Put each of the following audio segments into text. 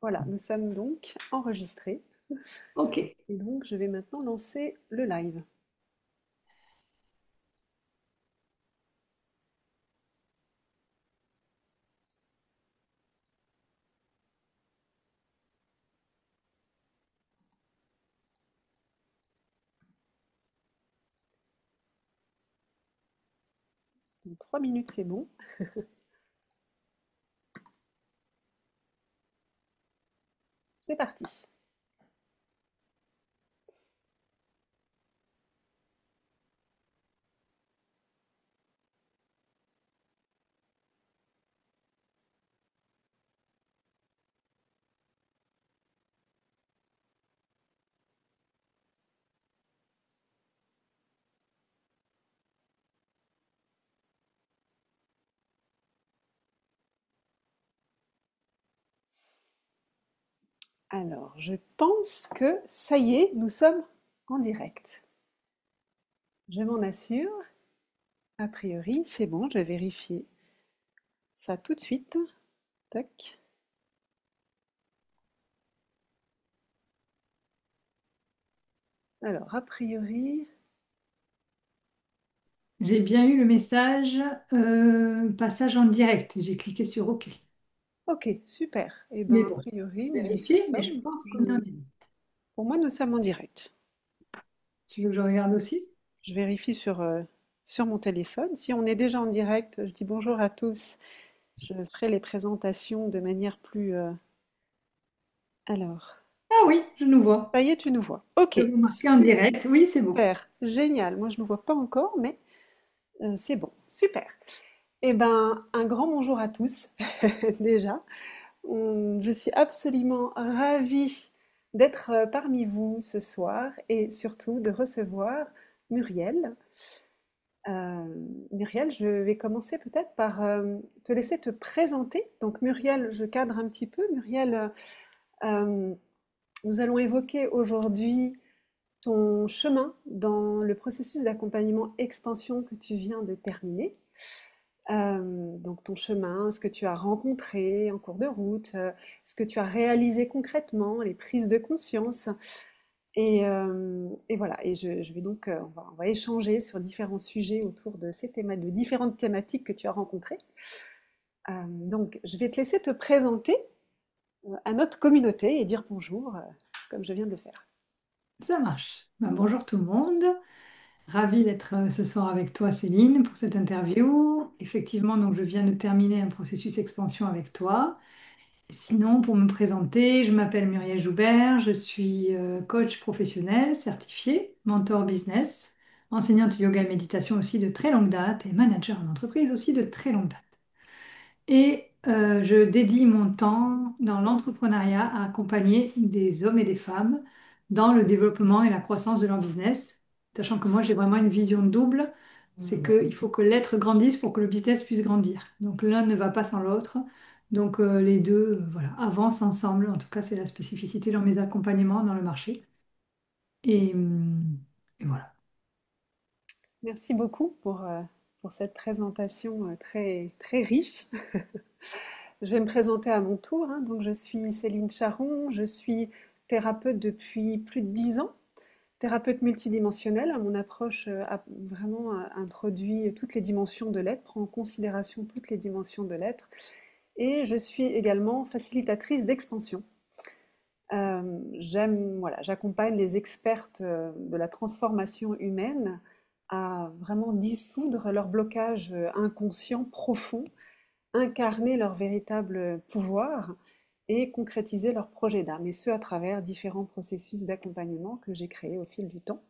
Voilà, nous sommes donc enregistrés Ok. et donc je vais maintenant lancer le live. Donc 3 minutes, c'est bon. C'est parti. Alors, je pense que ça y est, nous sommes en direct. Je m'en assure. A priori, c'est bon, je vais vérifier ça tout de suite. Tac. Alors, a priori, J'ai bien eu le message passage en direct. J'ai cliqué sur OK. ok, super. Eh Mais bien, a bon, priori, nous y vérifier, mais je sommes. pense qu'on est en direct. Pour moi, nous sommes en direct. Tu veux que je regarde aussi? Je vérifie sur mon téléphone. Si on est déjà en direct, je dis bonjour à tous. Je ferai les présentations de manière plus... Alors, Ah oui, je nous vois. ça y est, tu nous vois. Ok, Je vous marquer en super, direct. Oui, c'est bon. génial. Moi, je ne nous vois pas encore, mais c'est bon, super. Eh ben, un grand bonjour à tous, déjà. Je suis absolument ravie d'être parmi vous ce soir et surtout de recevoir Muriel. Muriel, je vais commencer peut-être par te laisser te présenter. Donc Muriel, je cadre un petit peu. Muriel, euh, nous allons évoquer aujourd'hui ton chemin dans le processus d'accompagnement expansion que tu viens de terminer. Donc ton chemin, ce que tu as rencontré en cours de route, ce que tu as réalisé concrètement, les prises de conscience. Et voilà, et je vais donc, on va échanger sur différents sujets autour de de différentes thématiques que tu as rencontrées. Donc je vais te laisser te présenter à notre communauté et dire bonjour, comme je viens de le faire. Ça marche. Ben, bonjour tout le monde. Ravie d'être ce soir avec toi, Céline, pour cette interview. Effectivement, donc je viens de terminer un processus expansion avec toi. Sinon, pour me présenter, je m'appelle Muriel Joubert, je suis coach professionnel certifié, mentor business, enseignante yoga et méditation aussi de très longue date et manager en entreprise aussi de très longue date. Et je dédie mon temps dans l'entrepreneuriat à accompagner des hommes et des femmes dans le développement et la croissance de leur business, sachant que moi j'ai vraiment une vision double, c'est qu'il faut que l'être grandisse pour que le business puisse grandir. Donc l'un ne va pas sans l'autre. Donc les deux voilà, avancent ensemble. En tout cas, c'est la spécificité dans mes accompagnements dans le marché. Et voilà. Merci beaucoup pour cette présentation très, très riche. Je vais me présenter à mon tour, hein. Donc, je suis Céline Charon, je suis thérapeute depuis plus de 10 ans, thérapeute multidimensionnelle. Mon approche a vraiment introduit toutes les dimensions de l'être, prend en considération toutes les dimensions de l'être. Et je suis également facilitatrice d'expansion. Voilà, j'accompagne les expertes de la transformation humaine à vraiment dissoudre leur blocage inconscient profond, incarner leur véritable pouvoir et concrétiser leur projet d'âme, et ce à travers différents processus d'accompagnement que j'ai créés au fil du temps.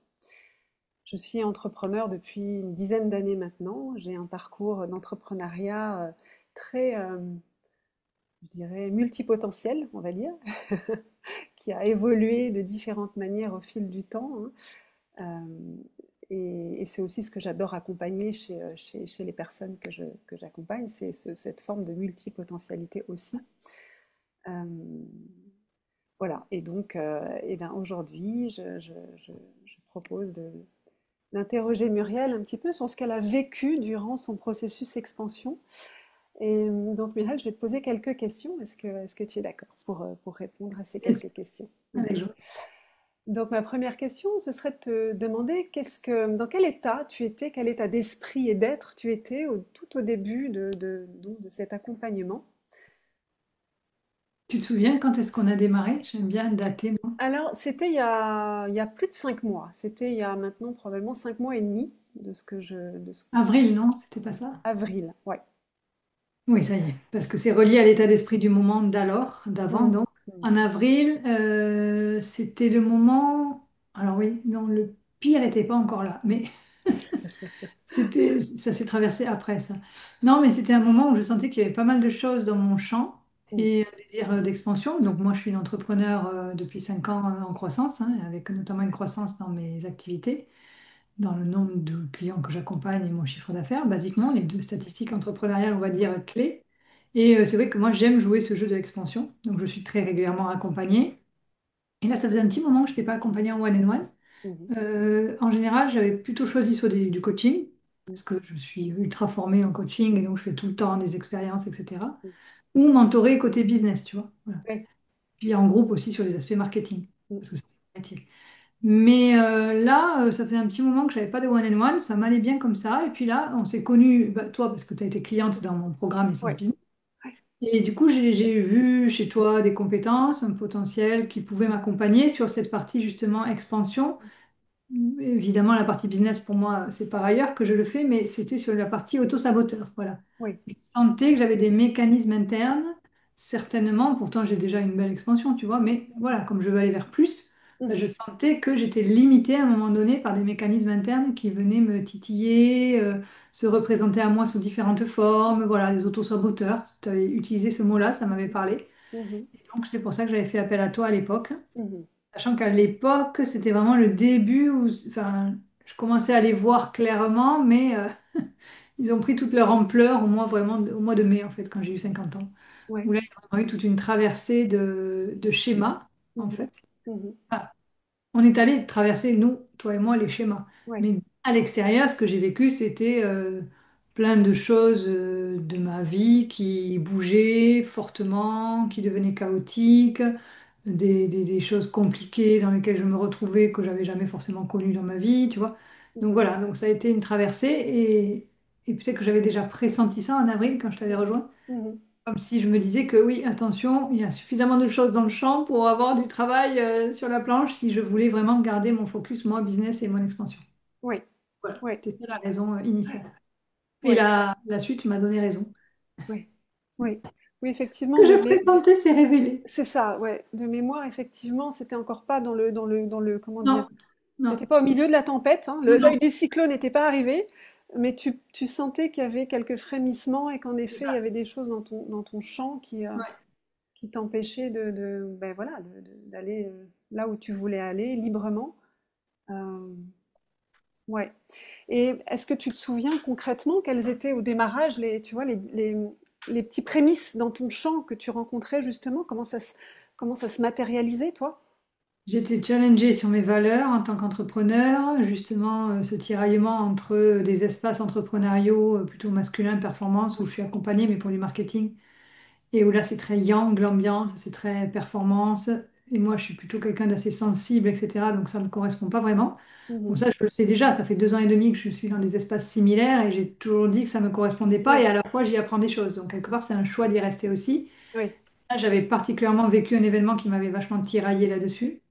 Je suis entrepreneur depuis une dizaine d'années maintenant. J'ai un parcours d'entrepreneuriat très, je dirais, multipotentiel, on va dire, qui a évolué de différentes manières au fil du temps, hein. Et c'est aussi ce que j'adore accompagner chez les personnes que j'accompagne, c'est cette forme de multipotentialité aussi. Euh, voilà, et donc eh ben, aujourd'hui, je propose d'interroger Muriel un petit peu sur ce qu'elle a vécu durant son processus expansion Et donc, Mireille, je vais te poser quelques questions. Est-ce que tu es d'accord pour répondre à ces Yes. quelques questions? Avec Ok. joie. Donc, ma première question, ce serait de te demander dans quel état tu étais, quel état d'esprit et d'être tu étais tout au début donc, de cet accompagnement. Tu te souviens quand est-ce qu'on a démarré? J'aime bien dater, moi. Alors, c'était il y a plus de 5 mois. C'était il y a maintenant probablement 5 mois et demi Avril, non? C'était pas ça? avril, ouais. Oui, ça y est, parce que c'est relié à l'état d'esprit du moment d'alors, d'avant, Mm, donc. mm. En avril, c'était le moment. Alors oui, non, le pire n'était pas encore là, mais ça s'est traversé après ça. Non, mais c'était un moment où je sentais qu'il y avait pas mal de choses dans mon champ Mm, et un désir d'expansion. Donc moi, je suis une entrepreneur depuis 5 ans en croissance, hein, avec notamment une croissance dans mes activités, dans le nombre de clients que j'accompagne et mon chiffre d'affaires, basiquement, les deux statistiques entrepreneuriales, on va dire, clés. Et c'est vrai que moi, j'aime jouer ce jeu de l'expansion. Donc je suis très régulièrement accompagnée. Et là, ça faisait un petit moment que je n'étais pas accompagnée en one-on-one. mhm, En général, j'avais plutôt choisi soit du coaching, mm, parce que je suis ultra formée en coaching et donc je fais tout le temps des expériences, etc. mm. Ou mentorer côté business, tu vois. Voilà. Ouais, Puis en groupe aussi sur les aspects marketing, mm, parce que c'est mon métier. Mais là, ça faisait un petit moment que je n'avais pas de one-on-one, ça m'allait bien comme ça. Et puis là, on s'est connus, bah, toi, parce que tu as été cliente dans mon programme Essence ouais, Business. ouais. Et du coup, j'ai vu chez toi des compétences, un potentiel qui pouvait m'accompagner sur cette partie justement expansion. Évidemment, la partie business, pour moi, c'est par ailleurs que je le fais, mais c'était sur la partie auto-saboteur. Voilà. Oui. Je sentais que j'avais des mécanismes internes, certainement, pourtant j'ai déjà une belle expansion, tu vois, mais voilà, comme je veux aller vers plus, ben, Mhm, je sentais que j'étais limitée à un moment donné par des mécanismes internes qui venaient me titiller, se représenter à moi sous différentes formes, voilà, des auto-saboteurs. Tu avais utilisé ce mot-là, ça m'avait parlé. mhm, Et donc, c'est pour ça que j'avais fait appel à toi à l'époque. mhm, Sachant qu'à l'époque, c'était vraiment le début où enfin, je commençais à les voir clairement, mais ils ont pris toute leur ampleur au mois, vraiment, au mois de mai, en fait, quand j'ai eu 50 ans. Où ouais, là, il y a vraiment eu toute une traversée de schémas, en mhm, fait. mhm, Ah, on est allé traverser, nous, toi et moi, les schémas. ouais, Mais à l'extérieur, ce que j'ai vécu, c'était plein de choses de ma vie qui bougeaient fortement, qui devenaient chaotiques, des choses compliquées dans lesquelles je me retrouvais que j'avais jamais forcément connues dans ma vie, tu vois. Donc mhm, voilà, donc ça a été une traversée et peut-être que j'avais déjà pressenti ça en avril quand je t'avais rejoint. mhm. Comme si je me disais que oui, attention, il y a suffisamment de choses dans le champ pour avoir du travail sur la planche si je voulais vraiment garder mon focus, moi, business et mon expansion. Oui, Voilà, oui, c'était ça la raison initiale. Et oui, la suite m'a donné raison. oui, oui. Oui, effectivement, Que je pressentais s'est révélé. c'est ça, ouais. De mémoire, effectivement, c'était encore pas comment Non, dire, non, t'étais pas au milieu de la tempête, hein. non, L'œil du cyclone n'était pas arrivé, mais tu sentais qu'il y avait quelques frémissements et qu'en c'est effet, il y ça. avait des choses dans ton champ Ouais. qui t'empêchaient ben voilà, d'aller là où tu voulais aller librement. Euh, ouais. Et est-ce que tu te souviens concrètement quels étaient au démarrage tu vois, les petits prémices dans ton champ que tu rencontrais justement? Comment ça se matérialisait, toi? J'étais challengée sur mes valeurs en tant qu'entrepreneur, justement ce tiraillement entre des espaces entrepreneuriaux plutôt masculins, performance, où je suis accompagnée, mais pour du marketing, et où là c'est très yang, l'ambiance, c'est très performance, et moi je suis plutôt quelqu'un d'assez sensible, etc., donc ça ne me correspond pas vraiment. Bon, Mhm. ça je le sais déjà, ça fait 2 ans et demi que je suis dans des espaces similaires, et j'ai toujours dit que ça ne me correspondait pas, Oui, et à la fois j'y apprends des choses, donc quelque part c'est un choix d'y rester aussi. oui. Là j'avais particulièrement vécu un événement qui m'avait vachement tiraillé là-dessus.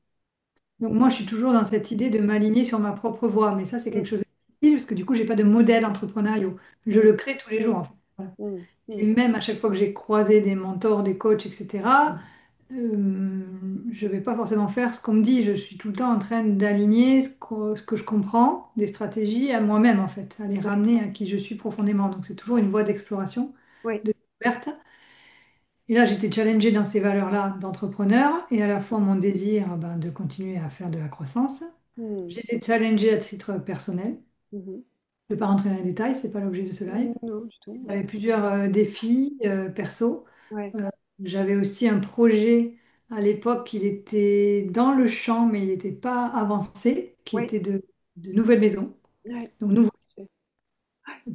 Donc moi, je suis toujours dans cette idée de m'aligner sur ma propre voie, mais ça, c'est quelque Mm, chose de difficile parce que du coup, j'ai pas de modèle entrepreneurial. Je mm, le crée tous les mm, jours, en fait. Voilà. mm, Et mm. même à chaque fois que j'ai croisé des mentors, des coachs, etc., je vais pas forcément faire ce qu'on me dit. Je suis tout le temps en train d'aligner ce que je comprends des stratégies à moi-même, en fait, à les Oui, ramener à qui je suis profondément. Donc c'est toujours une voie d'exploration, oui. de découverte. Et là, j'étais challengée dans ces valeurs-là d'entrepreneur et à la fois mon désir ben, de continuer à faire de la croissance. Mm, J'étais challengée à titre personnel. mhm. Je ne vais pas rentrer dans les détails, c'est pas l'objet de ce live. Non, du tout. Ouais. J'avais plusieurs défis perso. Ouais, Euh, J'avais aussi un projet à l'époque, il était dans le champ, mais il n'était pas avancé, qui oui, était de nouvelles maisons. ouais. Donc, nouveau.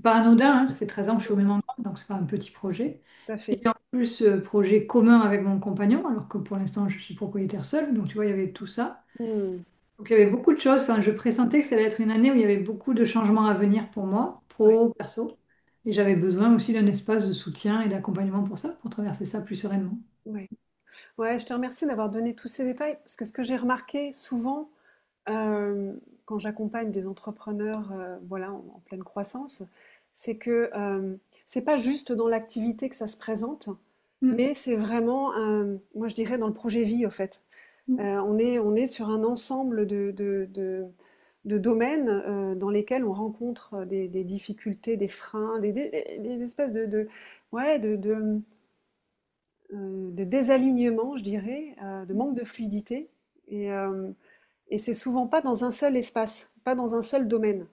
Pas anodin, hein, ça fait 13 ans que je suis au même endroit, donc c'est pas un petit projet. Tout à fait. Et en plus, projet commun avec mon compagnon, alors que pour l'instant, je suis propriétaire seule, donc tu vois, il y avait tout ça. Hmm. Donc il y avait beaucoup de choses. Enfin, je pressentais que ça allait être une année où il y avait beaucoup de changements à venir pour moi, Ouais, pro, perso. Et j'avais besoin aussi d'un espace de soutien et d'accompagnement pour ça, pour traverser ça plus sereinement. ouais. Ouais, je te remercie d'avoir donné tous ces détails parce que ce que j'ai remarqué souvent quand j'accompagne des entrepreneurs voilà, en pleine croissance, c'est que c'est pas juste dans l'activité que ça se présente, Mm. mais c'est vraiment, moi je dirais, dans le projet vie, au fait. Mm. On est sur un ensemble de domaines dans lesquels on rencontre des difficultés, des freins, des espèces ouais, de désalignement, je dirais, de manque de fluidité. Et, euh, et c'est souvent pas dans un seul espace, pas dans un seul domaine.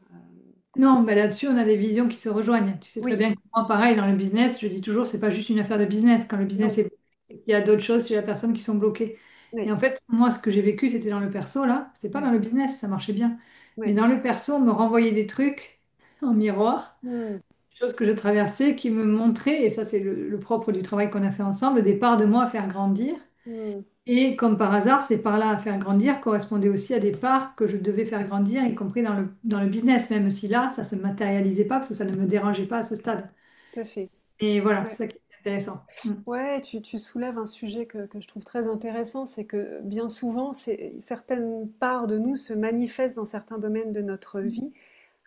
Non, mais là-dessus, on a des visions qui se rejoignent. Tu sais très Oui, bien que moi, pareil, dans le business, je dis toujours, c'est pas juste une affaire de business. Quand le business non, est bloqué, c'est qu'il y a d'autres choses chez la personne qui sont bloquées. Et oui, en fait, moi, ce que j'ai vécu, c'était dans le perso, là. C'était pas oui, dans le business, ça marchait bien. Mais oui. dans le perso, on me renvoyait des trucs en miroir, Hmm, choses que je traversais, qui me montraient, et ça, c'est le propre du travail qu'on a fait ensemble, des parts de moi à faire grandir. hmm, Et comme par hasard, ces parts-là à faire grandir correspondaient aussi à des parts que je devais faire grandir, y compris dans le business, même si là, ça ne se matérialisait pas parce que ça ne me dérangeait pas à ce stade. tout à fait. Et voilà, c'est Ouais. ça qui est intéressant. Mm. Ouais, tu soulèves un sujet que je trouve très intéressant, c'est que bien souvent, certaines parts de nous se manifestent dans certains domaines de notre vie,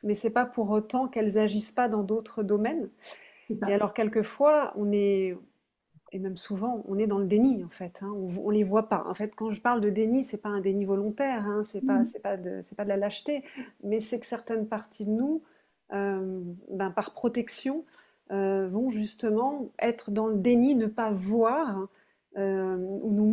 mais c'est pas pour autant qu'elles agissent pas dans d'autres domaines. C'est Et ça. alors quelquefois, et même souvent, on est dans le déni en fait, hein, on les voit pas. En fait, quand je parle de déni, c'est pas un déni volontaire, hein, Mm. c'est pas de la lâcheté, mais c'est que certaines parties de nous, ben, par protection, vont justement être dans le déni, ne pas voir ou nous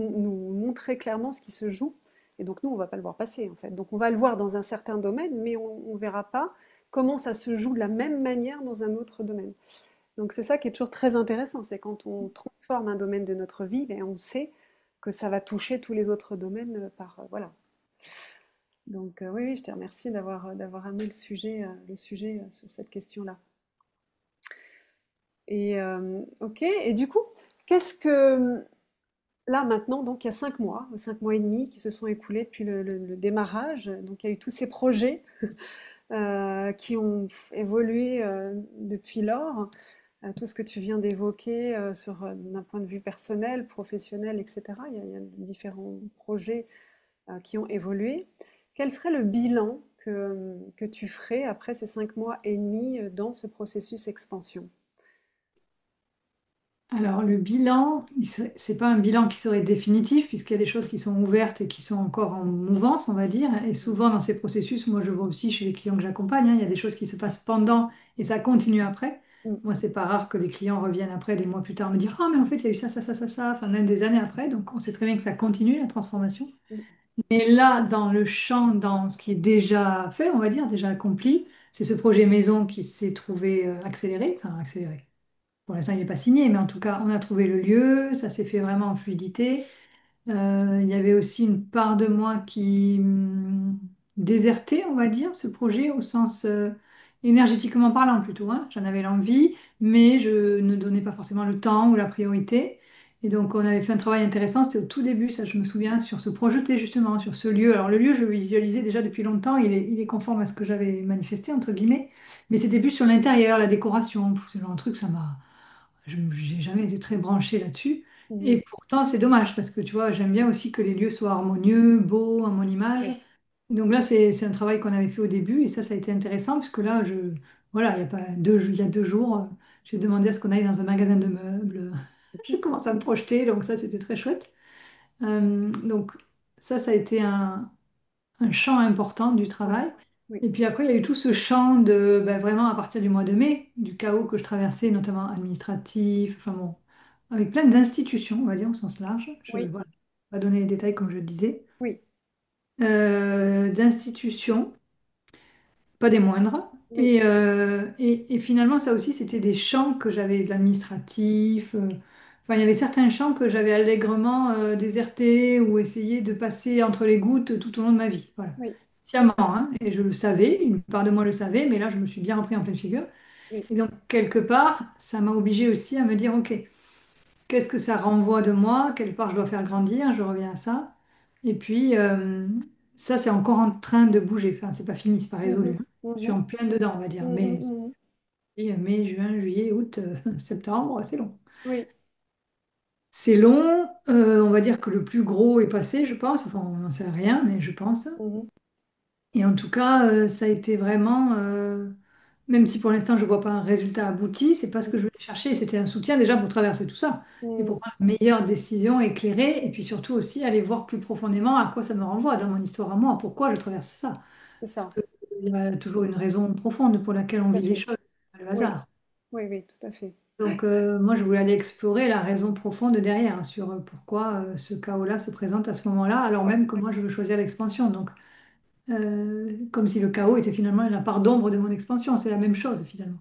montrer clairement ce qui se joue. Et donc nous, on va pas le voir passer en fait. Donc on va le voir dans un certain domaine, mais on verra pas comment ça se joue de la même manière dans un autre domaine. Donc c'est ça qui est toujours très intéressant, c'est quand on transforme un domaine de notre vie, ben, on sait que ça va toucher tous les autres domaines voilà. Donc oui, oui, je te remercie d'avoir amené le sujet sur cette question-là. Et ok, et du coup, qu'est-ce que là maintenant, donc il y a 5 mois et demi qui se sont écoulés depuis le démarrage, donc il y a eu tous ces projets qui ont évolué depuis lors. Tout ce que tu viens d'évoquer d'un point de vue personnel, professionnel, etc. Il y a différents projets qui ont évolué. Quel serait le bilan que tu ferais après ces 5 mois et demi dans ce processus expansion? Alors, le bilan, c'est pas un bilan qui serait définitif, puisqu'il y a des choses qui sont ouvertes et qui sont encore en mouvance, on va dire. Et souvent, dans ces processus, moi, je vois aussi chez les clients que j'accompagne, hein, il y a des choses qui se passent pendant et ça continue après. Mm, Moi, c'est pas rare que les clients reviennent après, des mois plus tard, me dire, ah, mais en fait, il y a eu ça, ça, ça, ça, ça, enfin, même des années après. Donc, on sait très bien que ça continue, la transformation. mm, Et là, dans le champ, dans ce qui est déjà fait, on va dire, déjà accompli, c'est ce projet maison qui s'est trouvé accéléré, enfin accéléré. Pour l'instant, il n'est pas signé, mais en tout cas, on a trouvé le lieu, ça s'est fait vraiment en fluidité. Il y avait aussi une part de moi qui désertait, on va dire, ce projet au sens énergétiquement parlant plutôt, hein. J'en avais l'envie, mais je ne donnais pas forcément le temps ou la priorité. Et donc, on avait fait un travail intéressant, c'était au tout début, ça je me souviens, sur se projeter justement, sur ce lieu. Alors, le lieu, je le visualisais déjà depuis longtemps, il est conforme à ce que j'avais manifesté, entre guillemets, mais c'était plus sur l'intérieur, la décoration. Pff, c'est genre un truc, ça m'a je n'ai jamais été très branchée là-dessus. mhm. Et pourtant, c'est dommage parce que tu vois, j'aime bien aussi que les lieux soient harmonieux, beaux, à mon image. Oui. Donc là, c'est un travail qu'on avait fait au début et ça a été intéressant puisque là, voilà, il y a pas il y a 2 jours, j'ai demandé à ce qu'on aille dans un magasin de meubles. Je commence à me projeter, donc ça, c'était très chouette. Donc ça a été un champ important du Ouais. travail. Oui, Et puis après, il y a eu tout ce champ de, ben, vraiment à partir du mois de mai, du chaos que je traversais, notamment administratif, enfin bon, avec plein d'institutions, on va dire, au sens large. Je oui, voilà, pas donner les détails comme je le disais. oui, D'institutions, pas des moindres. oui, Et finalement, ça aussi, c'était des champs que j'avais de l'administratif. Enfin, il y avait certains champs que j'avais allègrement désertés ou essayé de passer entre les gouttes tout au long de ma vie. Voilà. oui. Sciemment, hein. Et je le savais, une part de moi le savait, mais là, je me suis bien repris en pleine figure. oui. Et donc, quelque part, ça m'a obligée aussi à me dire, OK, qu'est-ce que ça renvoie de moi? Quelle part je dois faire grandir? Je reviens à ça. Et puis, ça, c'est encore en train de bouger. Enfin, c'est pas fini, c'est pas résolu, Mhm, hein. Je suis mhm, en plein dedans, on va dire. mhm, Mais mhm. mai, juin, juillet, août, septembre, c'est long. Oui. C'est long. On va dire que le plus gros est passé, je pense. Enfin, on n'en sait rien, mais je pense. Mhm, Et en tout cas, ça a été vraiment, même si pour l'instant je ne vois pas un résultat abouti, c'est pas ce que je voulais chercher. C'était un soutien déjà pour traverser tout ça et mhm. pour prendre la meilleure décision éclairée et puis surtout aussi aller voir plus profondément à quoi ça me renvoie dans mon histoire à moi, pourquoi je traverse ça. C'est Parce ça, qu'il y a toujours une raison profonde pour laquelle on tout à vit les fait. choses, pas le Oui, hasard. oui, oui, tout à fait. Donc moi je voulais aller explorer la raison profonde derrière, hein, sur pourquoi ce chaos-là se présente à ce moment-là, alors même que moi je veux choisir l'expansion. Donc comme si le chaos était finalement la part d'ombre de mon expansion. C'est la même chose finalement.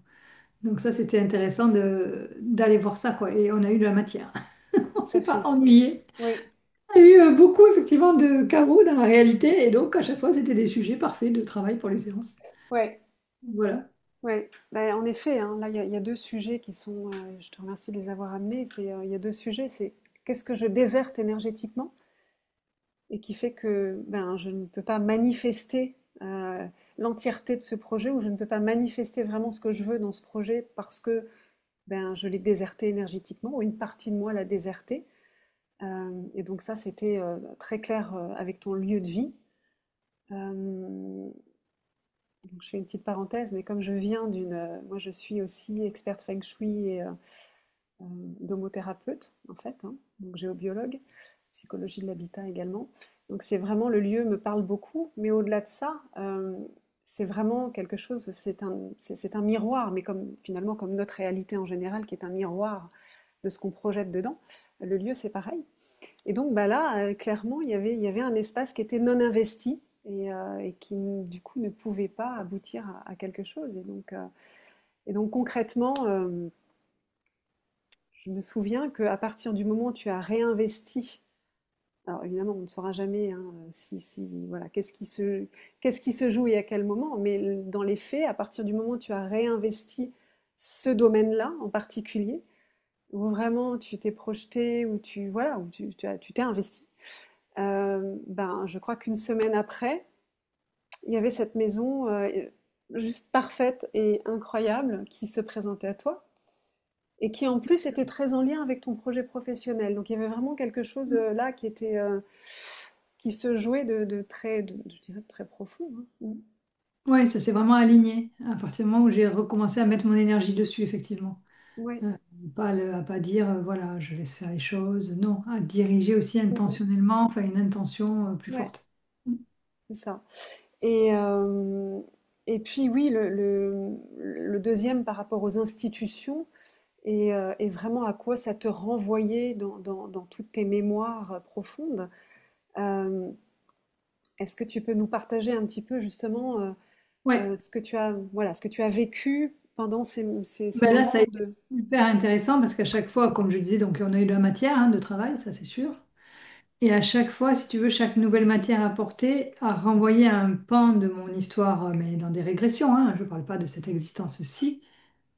Donc ça, c'était intéressant d'aller voir ça, quoi. Et on a eu de la matière. On Tout à s'est pas fait. ennuyé. Oui, Il y a eu beaucoup effectivement de chaos dans la réalité. Et donc à chaque fois, c'était des sujets parfaits de travail pour les séances. ouais, Voilà. ouais. Ben, en effet, hein, là, il y a deux sujets qui sont, je te remercie de les avoir amenés. Il y a deux sujets, c'est qu'est-ce que je déserte énergétiquement et qui fait que ben, je ne peux pas manifester l'entièreté de ce projet ou je ne peux pas manifester vraiment ce que je veux dans ce projet parce que ben, je l'ai déserté énergétiquement ou une partie de moi l'a déserté. Et donc ça, c'était très clair avec ton lieu de vie. Euh, donc je fais une petite parenthèse, mais comme je viens moi je suis aussi experte feng shui et domothérapeute en fait, hein, donc géobiologue, psychologie de l'habitat également. Donc c'est vraiment le lieu me parle beaucoup, mais au-delà de ça, c'est vraiment quelque chose, c'est un miroir, mais comme finalement comme notre réalité en général, qui est un miroir de ce qu'on projette dedans. Le lieu, c'est pareil. Et donc bah là, clairement, il y avait un espace qui était non investi et qui du coup ne pouvait pas aboutir à quelque chose. Et donc concrètement, je me souviens qu'à partir du moment où tu as réinvesti, alors évidemment on ne saura jamais hein, voilà, qu'est-ce qui se joue et à quel moment, mais dans les faits, à partir du moment où tu as réinvesti ce domaine-là en particulier, où vraiment tu t'es projeté, voilà, où tu t'es investi, ben, je crois qu'une semaine après, il y avait cette maison juste parfaite et incroyable qui se présentait à toi et qui en plus était très en lien avec ton projet professionnel. Donc il y avait vraiment quelque chose là qui se jouait je dirais de très profond, hein. Mm. Ouais, ça s'est vraiment aligné à partir du moment où j'ai recommencé à mettre mon énergie dessus, effectivement. Ouais. Euh, à pas dire, voilà, je laisse faire les choses. Non, à diriger aussi Mhm. intentionnellement, enfin une intention plus Ouais, forte. c'est ça. Et puis oui, le deuxième par rapport aux institutions, et vraiment à quoi ça te renvoyait dans toutes tes mémoires profondes. Euh, Est-ce que tu peux nous partager un petit peu justement Ouais. ce que tu as vécu pendant ces Ben là, ça a moments été de... super intéressant parce qu'à chaque fois, comme je disais, donc on a eu de la matière de travail, ça c'est sûr. Et à chaque fois, si tu veux, chaque nouvelle matière apportée a renvoyé à un pan de mon histoire, mais dans des régressions, hein. Je ne parle pas de cette existence-ci.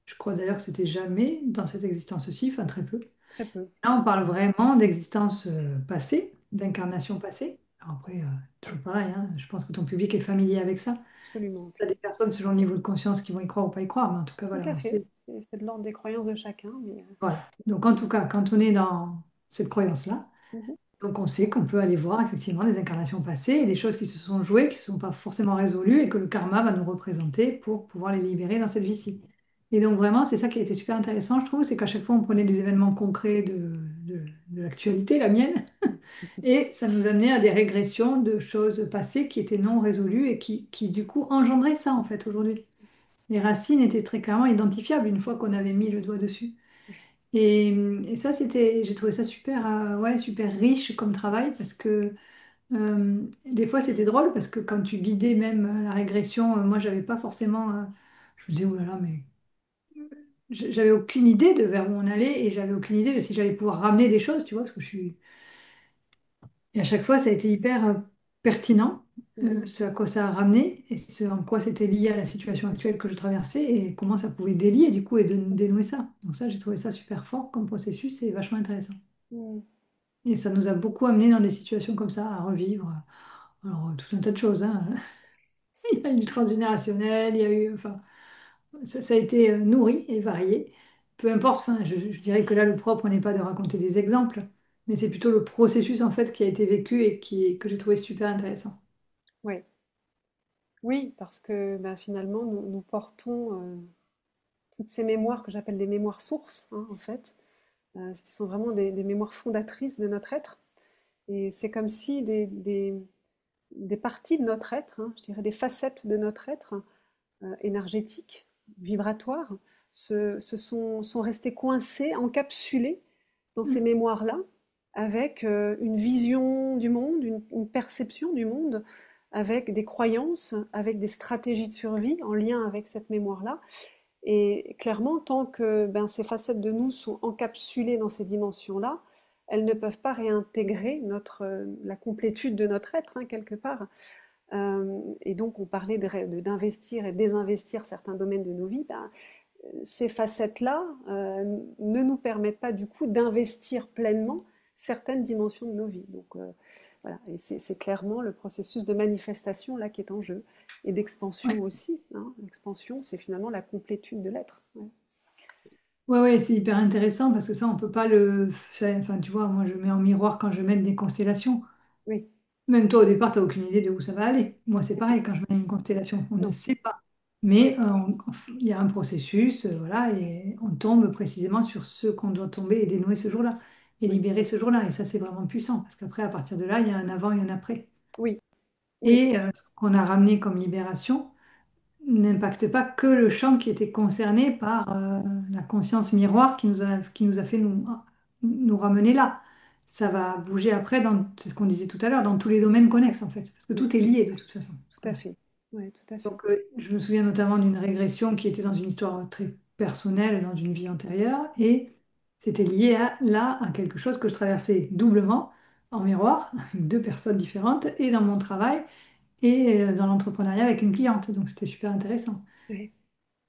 Je crois d'ailleurs que c'était jamais dans cette existence-ci, enfin très peu. Très peu, Là, on parle vraiment d'existence passée, d'incarnation passée. Alors après, toujours pareil, hein, je pense que ton public est familier avec ça. absolument. Il y a des personnes selon le niveau de conscience qui vont y croire ou pas y croire, mais en tout cas, Tout voilà, à on fait. sait. C'est de l'ordre des croyances de chacun, mais... Voilà. Donc, en tout cas, quand on est dans cette croyance-là, Mhm. donc on sait qu'on peut aller voir effectivement des incarnations passées et des choses qui se sont jouées, qui ne sont pas forcément résolues et que le karma va nous représenter pour pouvoir les libérer dans cette vie-ci. Et donc vraiment, c'est ça qui a été super intéressant, je trouve, c'est qu'à chaque fois, on prenait des événements concrets de l'actualité, la mienne, et ça nous amenait à des régressions de choses passées qui étaient non résolues et qui du coup engendraient ça en fait aujourd'hui. Les racines étaient très clairement identifiables une fois qu'on avait mis le doigt dessus. Et ça, j'ai trouvé ça super, ouais, super riche comme travail parce que des fois c'était drôle parce que quand tu guidais même la régression, moi j'avais pas forcément, je me disais, oh là là, mais j'avais aucune idée de vers où on allait et j'avais aucune idée de si j'allais pouvoir ramener des choses, tu vois, parce que je suis. Et à chaque fois, ça a été hyper pertinent. Mhm. ce à quoi ça a ramené et ce en quoi c'était lié à la situation actuelle que je traversais et comment ça pouvait délier du coup et de dénouer ça. Donc ça, j'ai trouvé ça super fort comme processus et vachement intéressant. Mhm. Et ça nous a beaucoup amené dans des situations comme ça à revivre. Alors, tout un tas de choses, hein. Il y a eu du transgénérationnel, il y a eu, enfin, ça a été nourri et varié. Peu importe, enfin, je dirais que là, le propre n'est pas de raconter des exemples, mais c'est plutôt le processus en fait qui a été vécu et que j'ai trouvé super intéressant. Ouais. Oui, parce que ben, finalement, nous portons toutes ces mémoires que j'appelle des mémoires sources, hein, en fait, qui sont vraiment des mémoires fondatrices de notre être. Et c'est comme si des parties de notre être, hein, je dirais des facettes de notre être, énergétiques, vibratoires, sont restées coincées, encapsulées dans ces Mm. mémoires-là, avec une vision du monde, une perception du monde, avec des croyances, avec des stratégies de survie en lien avec cette mémoire-là. Et clairement, tant que ben, ces facettes de nous sont encapsulées dans ces dimensions-là, elles ne peuvent pas réintégrer la complétude de notre être, hein, quelque part. Et donc, on parlait d'investir et désinvestir certains domaines de nos vies. Ben, ces facettes-là ne nous permettent pas du coup d'investir pleinement certaines dimensions de nos vies. Donc voilà, et c'est clairement le processus de manifestation là qui est en jeu et d'expansion Ouais. aussi, hein. L'expansion, c'est finalement la complétude de l'être. Ouais. Ouais, ouais, c'est hyper intéressant parce que ça, on peut pas le faire. Enfin, tu vois, moi, je mets en miroir quand je mets des constellations. Oui, Même toi, au départ, tu n'as aucune idée de où ça va aller. Moi, c'est pareil quand je mets une constellation. On ne non, sait pas. oui, Mais il y a un processus, voilà, et on tombe précisément sur ce qu'on doit tomber et dénouer ce jour-là, et oui, libérer ce jour-là. Et ça, c'est vraiment puissant, parce qu'après, à partir de là, il y a un avant et un après. oui, oui, Et ce qu'on a ramené comme libération n'impacte pas que le champ qui était concerné par la conscience miroir qui nous a fait nous ramener là. Ça va bouger après, c'est ce qu'on disait tout à l'heure, dans tous les domaines connexes, en fait, parce que oui, tout est lié de toute façon. tout à fait. Oui, tout à fait. Donc, je me souviens notamment d'une régression qui était dans une histoire très personnelle, dans une vie antérieure, et c'était lié à quelque chose que je traversais doublement, en miroir, avec deux personnes différentes, et dans mon travail, et dans l'entrepreneuriat avec une cliente. Donc, c'était super intéressant. Oui,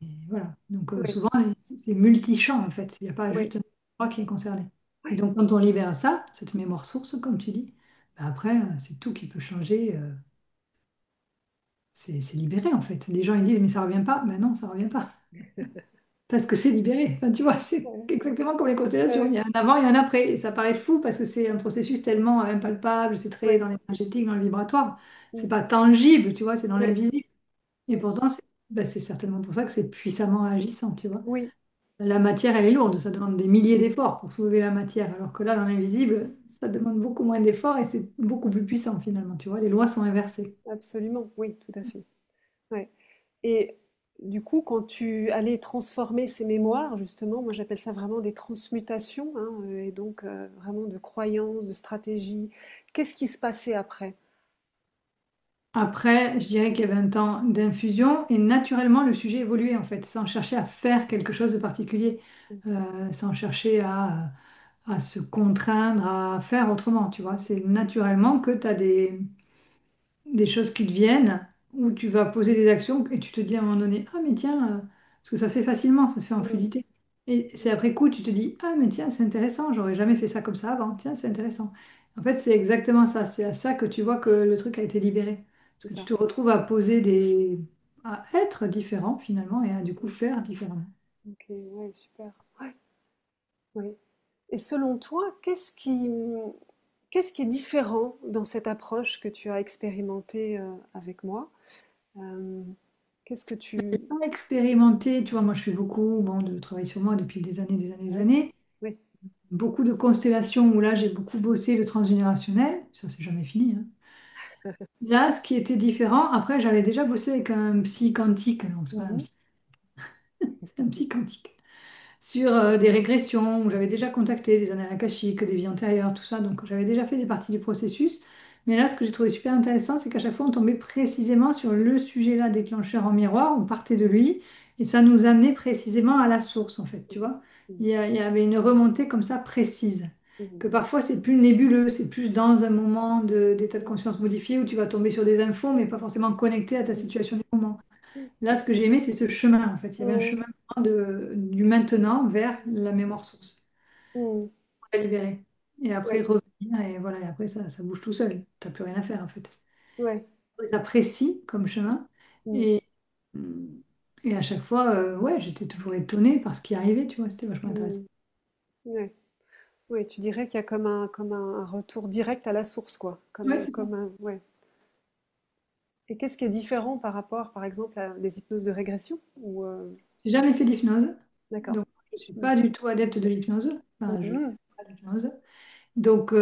Et voilà. Donc, oui, souvent, c'est multi-champ, en fait. Il n'y a pas oui, juste un endroit qui est concerné. Et oui, donc, quand on libère ça, cette mémoire source, comme tu dis, bah après, c'est tout qui peut changer. C'est libéré en fait. Les gens ils disent mais ça revient pas. Ben non, ça revient pas. Parce que c'est libéré. Enfin, tu vois, c'est oui, exactement comme les constellations. Il oui, y a un avant et un après. Et ça paraît fou parce que c'est un processus tellement impalpable, c'est très oui, dans l'énergétique, dans le vibratoire. C'est oui, pas tangible, tu vois, c'est dans oui, l'invisible. Et pourtant, c'est certainement pour ça que c'est puissamment agissant, tu vois. oui, La matière, elle est lourde, ça demande des milliers d'efforts pour soulever la matière. Alors que là, dans l'invisible, ça demande beaucoup moins d'efforts et c'est beaucoup plus puissant finalement, tu vois. Les lois sont inversées. absolument, oui, tout à fait. Ouais. Et du coup, quand tu allais transformer ces mémoires, justement, moi j'appelle ça vraiment des transmutations, hein, et donc vraiment de croyances, de stratégies. Qu'est-ce qui se passait après? Après, je dirais qu'il y avait un temps d'infusion et naturellement le sujet évoluait en fait, sans chercher à faire quelque chose de particulier, sans chercher à se contraindre à faire autrement, tu vois. C'est naturellement que tu as des choses qui te viennent, où tu vas poser des actions et tu te dis à un moment donné, ah mais tiens, parce que ça se fait facilement, ça se fait en Mm, fluidité. Et c'est après coup, tu te dis, ah mais tiens, c'est intéressant, j'aurais jamais fait ça comme ça avant, tiens, c'est intéressant. En fait, c'est exactement ça, c'est à ça que tu vois que le truc a été libéré. Parce c'est que tu ça. te retrouves à être différent finalement et à du coup Mm, faire différemment. ok, ouais, super. Ouais, ouais. Et selon toi, qu'est-ce qui est différent dans cette approche que tu as expérimentée avec moi? Euh, qu'est-ce que J'ai tu... pas expérimenté, tu vois, moi je fais beaucoup bon, de travail sur moi depuis des années, des années, des Oui, années. oui, Beaucoup de constellations où là j'ai beaucoup bossé le transgénérationnel, ça c'est jamais fini, hein. Là, ce qui était différent, après j'avais déjà bossé avec un psy quantique, non, c'est pas mhm, un psy quantique, sur des régressions, où j'avais déjà contacté des annales akashiques, des vies antérieures, tout ça, donc j'avais déjà fait des parties du processus. Mais là, ce que j'ai trouvé super intéressant, c'est qu'à chaque fois on tombait précisément sur le sujet là déclencheur en miroir, on partait de lui, et ça nous amenait précisément à la source en fait, tu vois. mhm, Il y avait une remontée comme ça précise. Mhm. Que parfois c'est plus nébuleux, c'est plus dans un moment d'état de conscience modifié où tu vas tomber sur des infos, mais pas forcément connecté à ta situation du moment. Là, ce que j'ai aimé, c'est ce chemin, en fait. Il y avait un Mhm. chemin du maintenant vers la mémoire source, Mhm. pour la libérer. Et après, Ouais, revenir, et voilà, et après, ça bouge tout seul. Tu n'as plus rien à faire, en fait. ouais. Ça précis comme chemin. Mhm. Et, et à chaque fois, ouais, j'étais toujours étonnée par ce qui arrivait, tu vois, c'était vachement intéressant. Mhm. Ouais. Ouais, tu dirais qu'il y a comme un retour direct à la source, quoi. Ouais, c'est ça. Ouais. Et qu'est-ce qui est différent par rapport, par exemple, à des hypnoses de régression? Ou, J'ai jamais fait d'hypnose, d'accord. donc je ne suis Mhm. pas du tout adepte de l'hypnose. Enfin, je ne fais Mhm. pas d'hypnose. Donc,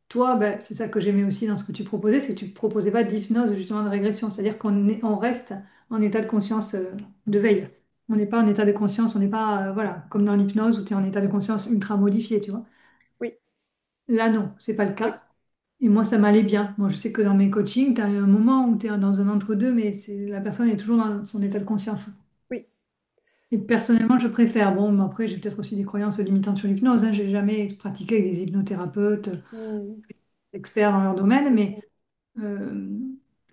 toi, ben, c'est ça que j'aimais aussi dans ce que tu proposais, c'est que tu ne proposais pas d'hypnose, justement, de régression. C'est-à-dire on reste en état de conscience de veille. On n'est pas en état de conscience, on n'est pas, voilà, comme dans l'hypnose où tu es en état de conscience ultra modifié, tu vois. Oui, Là, non, c'est pas le oui, cas. Et moi, ça m'allait bien. Moi, je sais que dans mes coachings, tu as un moment où tu es dans un entre-deux, mais la personne est toujours dans son état de conscience. oui. Et personnellement, je préfère. Bon, mais après, j'ai peut-être aussi des croyances limitantes sur l'hypnose, hein. J'ai jamais pratiqué avec des hypnothérapeutes Mhm. experts dans leur domaine, mais Mhm. Euh,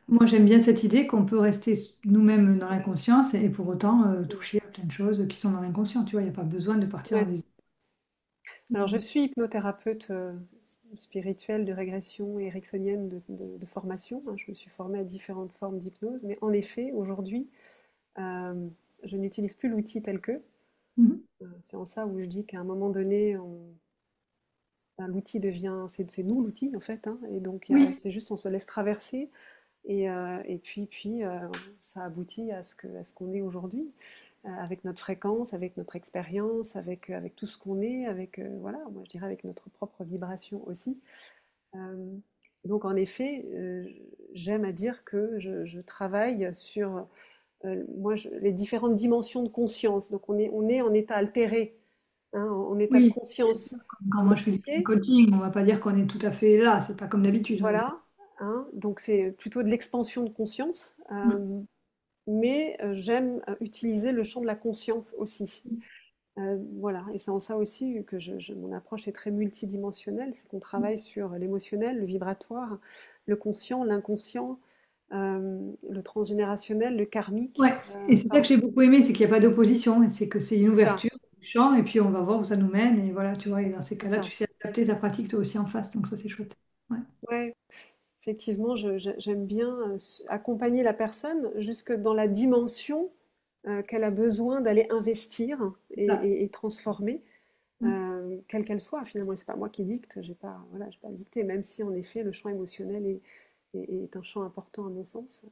moi, j'aime bien cette idée qu'on peut rester nous-mêmes dans l'inconscience et pour autant Mhm. toucher à plein de choses qui sont dans l'inconscient. Tu vois, il n'y a pas besoin de partir dans Ouais. des... Alors, je suis hypnothérapeute spirituelle de régression et ericksonienne de formation, hein. Je me suis formée à différentes formes d'hypnose, mais en effet, aujourd'hui, euh, je n'utilise plus l'outil tel que. Mhm. C'est en ça où je dis qu'à un moment donné, ben, l'outil devient, c'est nous l'outil en fait, hein, et donc Oui, c'est juste on se laisse traverser et puis ça aboutit à ce qu'on est aujourd'hui, avec notre fréquence, avec notre expérience, avec tout ce qu'on est, avec voilà, moi je dirais avec notre propre vibration aussi. Euh, donc en effet, j'aime à dire que je travaille sur les différentes dimensions de conscience. Donc on est en état altéré, hein, en état de oui. C'est sûr. conscience Quand moi je fais du modifié. coaching, on va pas dire qu'on est tout à fait là. C'est pas comme d'habitude, on est Voilà, hein, donc c'est plutôt de l'expansion de conscience, Mm. mais j'aime utiliser le champ de la conscience aussi. Voilà, et c'est en ça aussi que mon approche est très multidimensionnelle, c'est qu'on travaille sur l'émotionnel, le vibratoire, le conscient, l'inconscient, le transgénérationnel, le karmique. Ouais. Et c'est ça que j'ai beaucoup aimé, c'est qu'il n'y a pas d'opposition, c'est que c'est une C'est ça, ouverture du champ et puis on va voir où ça nous mène. Et voilà, tu vois, et dans ces c'est cas-là, ça. tu sais adapter ta pratique toi aussi en face. Donc ça, c'est chouette. Ouais. Ouais, effectivement, j'aime bien accompagner la personne jusque dans la dimension qu'elle a besoin d'aller investir Ça. et transformer, Mm. quelle qu'elle soit finalement. Et c'est pas moi qui dicte, j'ai pas dicté, même si en effet le champ émotionnel est un champ important à mon sens,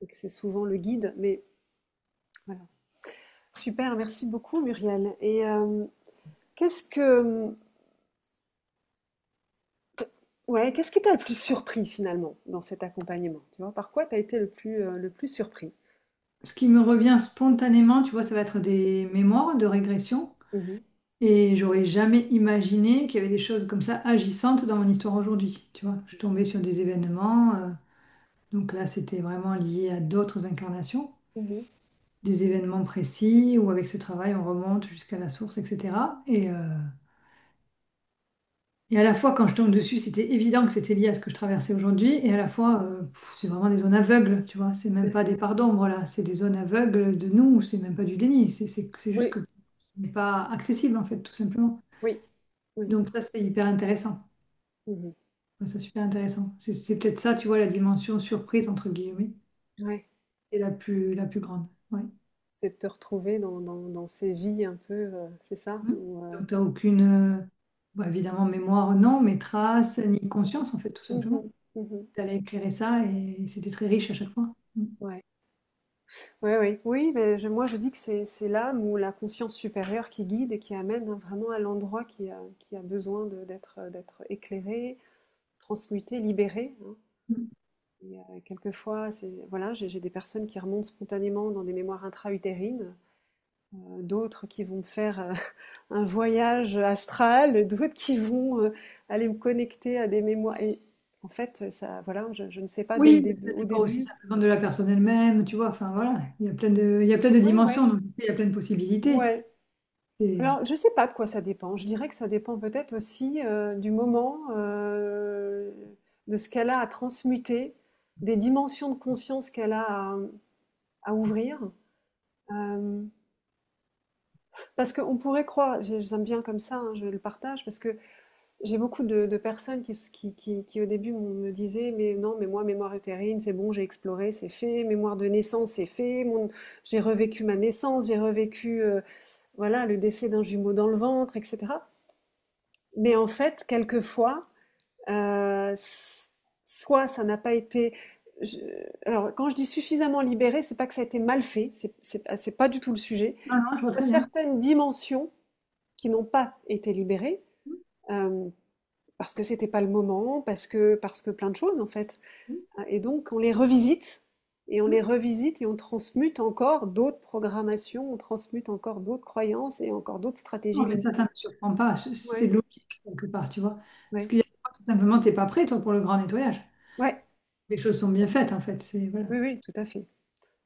et que c'est souvent le guide. Mais voilà. Super, merci beaucoup Muriel. Et qu'est-ce que, ouais, qu'est-ce qui t'a le plus surpris finalement dans cet accompagnement? Tu vois, par quoi tu as été le plus surpris? Ce qui me revient spontanément, tu vois, ça va être des mémoires de régression. Mhm, Et j'aurais jamais imaginé qu'il y avait des choses comme ça agissantes dans mon histoire aujourd'hui. Tu vois, je tombais sur des événements. Donc là, c'était vraiment lié à d'autres incarnations, mhm, des événements précis où avec ce travail, on remonte jusqu'à la source, etc. Et à la fois, quand je tombe dessus, c'était évident que c'était lié à ce que je traversais aujourd'hui. Et à la fois, c'est vraiment des zones aveugles, tu vois. C'est même pas des parts d'ombre, là. C'est des zones aveugles de nous. C'est même pas du déni. C'est juste oui, que ce n'est pas accessible, en fait, tout simplement. oui, oui. Donc ça, c'est hyper intéressant. Mhm. Ouais, c'est super intéressant. C'est peut-être ça, tu vois, la dimension surprise, entre guillemets, Ouais. et la plus grande. Ouais. C'est de te retrouver dans ces vies un peu, c'est ça? Mm. Donc, tu n'as aucune, bah, évidemment, mémoire, non, mais trace, ni conscience, en fait, tout simplement. Mhm, mhm. Tu allais éclairer ça et c'était très riche à chaque fois. Mm. Ouais. Ouais, oui, oui, mais moi je dis que c'est l'âme ou la conscience supérieure qui guide et qui amène vraiment à l'endroit qui a besoin d'être éclairé, transmuté, libéré, hein. Mm. Et quelquefois, voilà, j'ai des personnes qui remontent spontanément dans des mémoires intra-utérines, d'autres qui vont me faire un voyage astral, d'autres qui vont aller me connecter à des mémoires. Et en fait, ça, voilà, je ne sais pas dès le Oui, début, ça au dépend aussi début. certainement de la personne elle-même, tu vois. Enfin, voilà, il y a plein de Ouais, ouais, dimensions, donc il y a plein de possibilités. ouais, Alors, je sais pas de quoi ça dépend. Je dirais que ça dépend peut-être aussi du moment, de ce qu'elle a à transmuter, des dimensions de conscience qu'elle a à ouvrir. Euh, Parce qu'on pourrait croire, j'aime bien comme ça, hein, je le partage, parce que j'ai beaucoup de personnes qui, au début me disaient, mais non, mais moi, mémoire utérine, c'est bon, j'ai exploré, c'est fait, mémoire de naissance, c'est fait, j'ai revécu ma naissance, j'ai revécu voilà, le décès d'un jumeau dans le ventre, etc. Mais en fait, quelquefois, soit ça n'a pas été... je- alors, quand je dis suffisamment libéré, c'est pas que ça a été mal fait, c'est pas du tout le sujet. Non, non, C'est je vois qu'il y a très bien. certaines dimensions qui n'ont pas été libérées, euh, parce que c'était pas le moment, parce que plein de choses en fait. Et donc on les revisite, et on transmute encore d'autres programmations, on transmute encore d'autres croyances et encore d'autres stratégies En de fait, vie. ça ne me surprend pas. C'est Ouais, logique, quelque part, tu vois. Parce ouais, qu'il y a tout simplement, tu n'es pas prêt, toi, pour le grand nettoyage. ouais, Les choses sont bien faites, en fait. Voilà. oui, oui, tout à fait.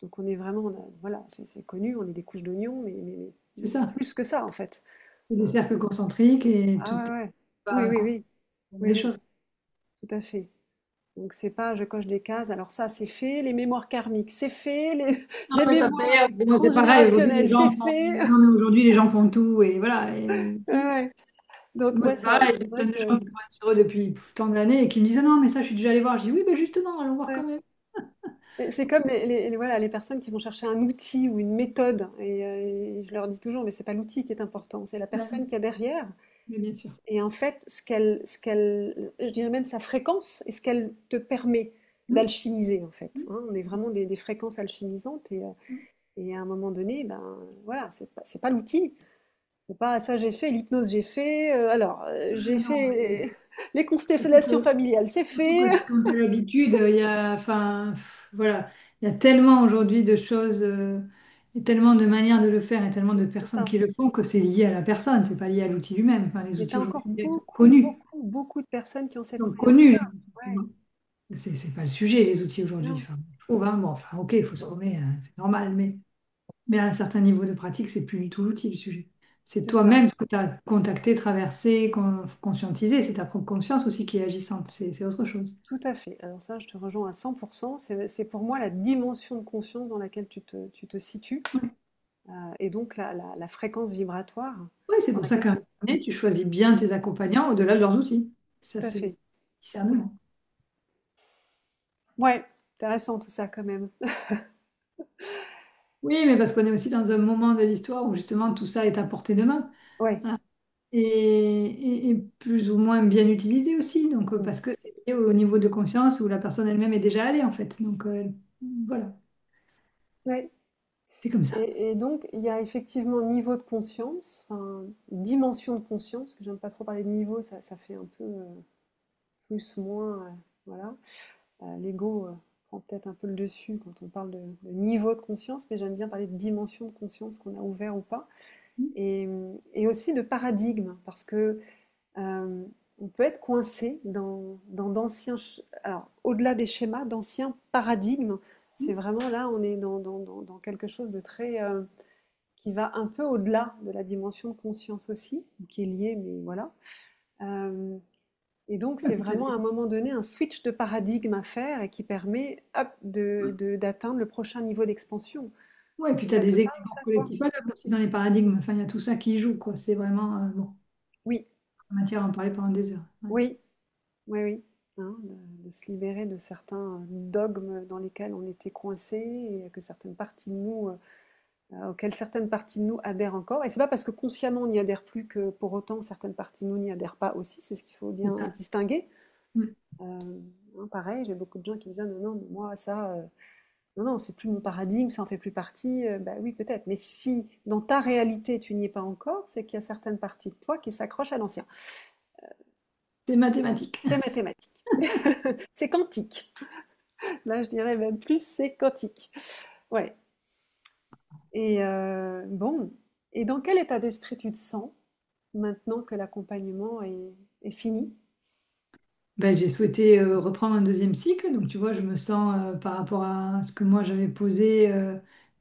Donc on est vraiment, voilà, c'est connu, on est des couches d'oignons, C'est mais ça. plus que ça en fait. C'est des cercles concentriques et tout Ah ouais, ouais. Oui, va oui, oui, des oui, oui, choses. tout à fait. Donc c'est pas je coche des cases, alors ça c'est fait, les mémoires karmiques c'est fait, les, Non, les mais t'as fait, mémoires parce que moi, c'est pareil. Aujourd'hui, les transgénérationnelles c'est gens font... fait. Non, mais aujourd'hui, les gens font tout et voilà. Et Ouais, ouais. Donc moi, ouais, c'est pareil. c'est J'ai vrai plein de que gens qui travaillent sur eux depuis tant d'années et qui me disent, ah non, mais ça, je suis déjà allé voir. Je dis, oui, ben justement, allons voir quand ouais. même. Et c'est comme voilà, les personnes qui vont chercher un outil ou une méthode, et je leur dis toujours, mais c'est pas l'outil qui est important, c'est la personne Ouais, qui a derrière. mais bien sûr. Et en fait, je dirais même sa fréquence et ce qu'elle te permet Hum, d'alchimiser en fait, hum, hein. On est vraiment des fréquences alchimisantes hum. et à un moment donné, ben voilà, c'est pas l'outil. C'est pas ça j'ai fait, l'hypnose j'ai fait, j'ai Non, fait les surtout constellations que familiales, c'est surtout fait. quand tu as l'habitude, il y a, enfin, voilà, il y a tellement aujourd'hui de choses, et tellement de manières de le faire et tellement de C'est personnes ça. qui le font que c'est lié à la personne, c'est pas lié à l'outil lui-même. Enfin, les Mais tu outils as aujourd'hui, encore ils sont beaucoup, connus. beaucoup, beaucoup de personnes qui ont Ils cette sont croyance-là. connus, les outils, tu Ouais, vois. C'est pas le sujet, les outils aujourd'hui. non, Enfin, je trouve, hein. Bon, enfin, ok, il faut se former, c'est normal, mais à un certain niveau de pratique, c'est plus du tout l'outil, le sujet. C'est c'est ça, toi-même ce que tu as contacté, traversé, conscientisé. C'est ta propre conscience aussi qui est agissante. C'est autre chose. tout à fait. Alors ça, je te rejoins à 100%. C'est pour moi la dimension de conscience dans laquelle tu te situes, et donc la fréquence vibratoire Oui, c'est dans pour ça laquelle qu'à un tu... moment donné, tu choisis bien tes accompagnants au-delà de leurs outils. Ça, Tout à c'est fait. discernement. Ouais, intéressant tout ça quand même. Oui, mais parce qu'on est aussi dans un moment de l'histoire où justement tout ça est à portée de main, Ouais. hein, et plus ou moins bien utilisé aussi. Donc, Mm. parce que c'est lié au niveau de conscience où la personne elle-même est déjà allée en fait. Donc, voilà, Ouais. c'est comme ça. Et donc, il y a effectivement niveau de conscience, enfin, dimension de conscience, que j'aime pas trop parler de niveau, ça fait un peu plus, moins, voilà. L'ego prend peut-être un peu le dessus quand on parle de niveau de conscience, mais j'aime bien parler de dimension de conscience qu'on a ouvert ou pas. Et aussi de paradigme, parce que on peut être coincé dans d'anciens, alors au-delà des schémas, d'anciens paradigmes. C'est vraiment là, on est dans quelque chose de très, qui va un peu au-delà de la dimension de conscience aussi, qui est lié, mais voilà. Euh, et donc, Et c'est puis, t'as vraiment à des... un moment donné un switch de paradigme à faire et qui permet hop, d'atteindre le prochain niveau d'expansion. Ouais, et puis tu as Ça te des parle, égrégores ça, toi? collectifs à l'œuvre aussi dans les paradigmes. Enfin, il y a tout ça qui joue, quoi. C'est vraiment, bon, Oui, matière à en parler pendant des heures. Ouais. oui, oui, oui. Hein, de se libérer de certains dogmes dans lesquels on était coincé et que certaines parties de nous, auxquelles certaines parties de nous adhèrent encore. Et c'est pas parce que consciemment on n'y adhère plus que pour autant certaines parties de nous n'y adhèrent pas aussi. C'est ce qu'il faut C'est bien ça. distinguer. Mm. Euh, hein, pareil, j'ai beaucoup de gens qui me disent ah, non, non, mais moi ça, non, non, c'est plus mon paradigme, ça en fait plus partie. Bah oui, peut-être. Mais si dans ta réalité tu n'y es pas encore, c'est qu'il y a certaines parties de toi qui s'accrochent à l'ancien. C'est mathématique. C'est mathématique. C'est quantique. Là, je dirais même plus, c'est quantique. Ouais. Et bon. Et dans quel état d'esprit tu te sens maintenant que l'accompagnement est fini? Ben, j'ai souhaité reprendre un deuxième cycle. Donc, tu vois, je me sens par rapport à ce que moi j'avais posé,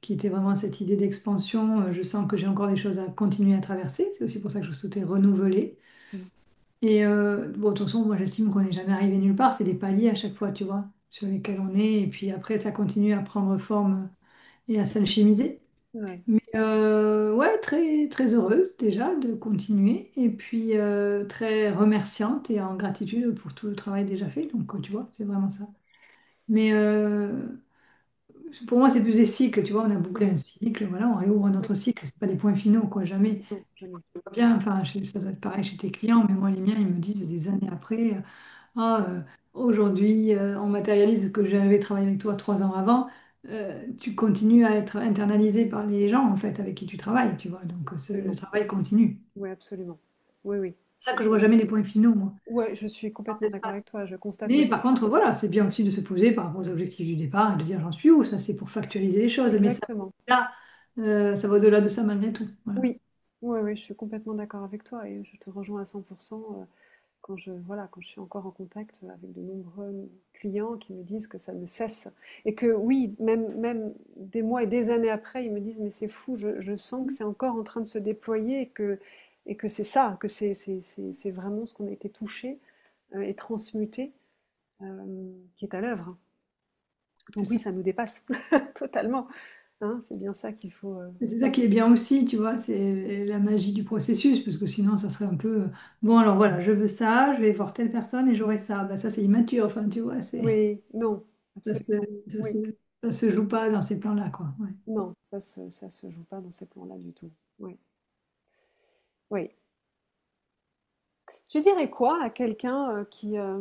qui était vraiment cette idée d'expansion. Je sens que j'ai encore des choses à continuer à traverser. C'est aussi pour ça que je souhaitais renouveler. Mm. Et bon, de toute façon, moi j'estime qu'on n'est jamais arrivé nulle part. C'est des paliers à chaque fois, tu vois, sur lesquels on est. Et puis après, ça continue à prendre forme et à s'alchimiser. Ouais. Mais ouais, très, très heureuse déjà de continuer. Et puis très remerciante et en gratitude pour tout le travail déjà fait. Donc, tu vois, c'est vraiment ça. Mais pour moi, c'est plus des cycles, tu vois. On a bouclé un cycle, voilà, on réouvre Oui. notre cycle. C'est pas des points finaux, quoi, jamais. Non, jamais. Je vois bien, enfin, ça doit être pareil chez tes clients, mais moi, les miens, ils me disent des années après, ah, aujourd'hui, on matérialise ce que j'avais travaillé avec toi 3 ans avant. Tu continues à être internalisé par les gens, en fait, avec qui tu travailles, tu vois. Donc, le Absolument. travail continue. Oui, absolument. Oui, oui. C'est ça que je vois jamais les points finaux, moi, Ouais, je suis dans complètement d'accord avec l'espace. toi. Je constate Mais aussi par ça. contre, voilà, c'est bien aussi de se poser par rapport aux objectifs du départ et de dire j'en suis où, ça c'est pour factualiser les choses, mais ça, Exactement. là, ça va au-delà de ça malgré tout. Voilà. Oui. Oui, oui, je suis complètement d'accord avec toi et je te rejoins à 100%. Quand voilà, quand je suis encore en contact avec de nombreux clients qui me disent que ça ne cesse et que oui, même des mois et des années après, ils me disent mais c'est fou, je sens que c'est encore en train de se déployer et que c'est ça, que c'est vraiment ce qu'on a été touché et transmuté qui est à l'œuvre. C'est Donc oui, ça. ça nous dépasse totalement. Hein, c'est bien ça qu'il faut. Et c'est ça qui est bien aussi, tu vois, c'est la magie du processus, parce que sinon, ça serait un peu, bon, alors voilà, je veux ça, je vais voir telle personne et j'aurai ça. Bah, ça, c'est immature, enfin, tu vois, Oui, non, ça se, absolument. ça Oui, se, ça se joue pas dans ces plans-là, quoi. Ouais. non, ça se joue pas dans ces plans-là du tout. Oui, oui. Tu dirais quoi à quelqu'un qui a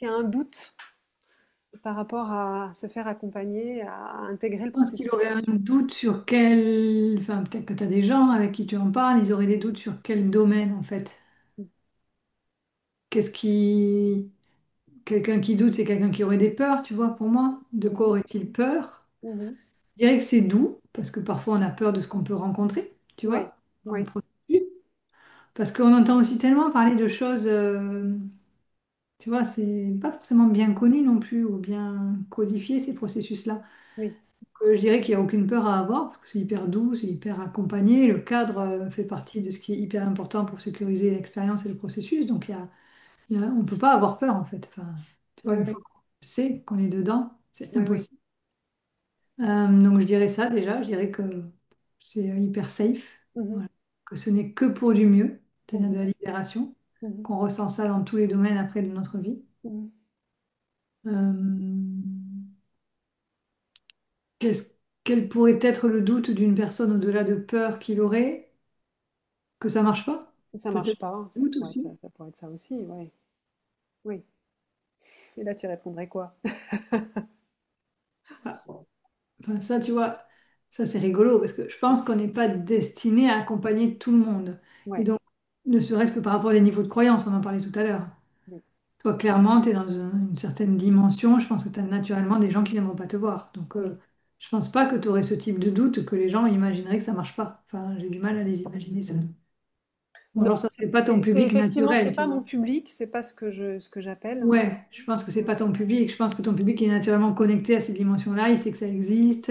un doute par rapport à se faire accompagner, à intégrer le Je pense qu'il processus aurait un d'expansion? doute sur quel, enfin, peut-être que tu as des gens avec qui tu en parles, ils auraient des doutes sur quel domaine, en fait. Qu'est-ce qui, quelqu'un qui doute, c'est quelqu'un qui aurait des peurs, tu vois, pour moi. De quoi Mhm, aurait-il peur? mhm. Je dirais que c'est doux, parce que parfois on a peur de ce qu'on peut rencontrer, tu Oui, vois, dans le oui, processus. Parce qu'on entend aussi tellement parler de choses, tu vois, c'est pas forcément bien connu non plus, ou bien codifié, ces processus-là. oui, Je dirais qu'il n'y a aucune peur à avoir, parce que c'est hyper doux, c'est hyper accompagné. Le cadre fait partie de ce qui est hyper important pour sécuriser l'expérience et le processus. Donc on ne peut pas avoir peur, en fait. Enfin, tu vois, oui, une fois oui, qu'on sait qu'on est dedans, c'est oui, oui. impossible. Donc je dirais ça déjà, je dirais que c'est hyper safe, Mhm, voilà. Que ce n'est que pour du mieux, c'est-à-dire de mhm, la libération, mhm, qu'on ressent ça dans tous les domaines après de notre vie. mhm. Euh, qu'est-ce, quel pourrait être le doute d'une personne au-delà de peur qu'il aurait, que ça marche pas? Ça marche Peut-être pas, hein, doute aussi. ça pourrait être ça aussi, oui, oui. Et là, tu répondrais quoi? Ah, enfin, ça, tu vois, ça c'est rigolo parce que je pense qu'on n'est pas destiné à accompagner tout le monde. Et Ouais, donc, ne serait-ce que par rapport à des niveaux de croyance, on en parlait tout à l'heure. oui, Toi, clairement, tu es dans une certaine dimension. Je pense que tu as naturellement des gens qui viendront pas te voir. Donc, oui. je pense pas que tu aurais ce type de doute que les gens imagineraient que ça marche pas. Enfin, j'ai du mal à les imaginer, ça. Ou Non, alors, ça serait pas ton c'est public effectivement, c'est naturel, tu pas mon vois. public, c'est pas ce que j'appelle. Ouais, je pense que c'est pas ton public. Je pense que ton public est naturellement connecté à ces dimensions-là. Il sait que ça existe.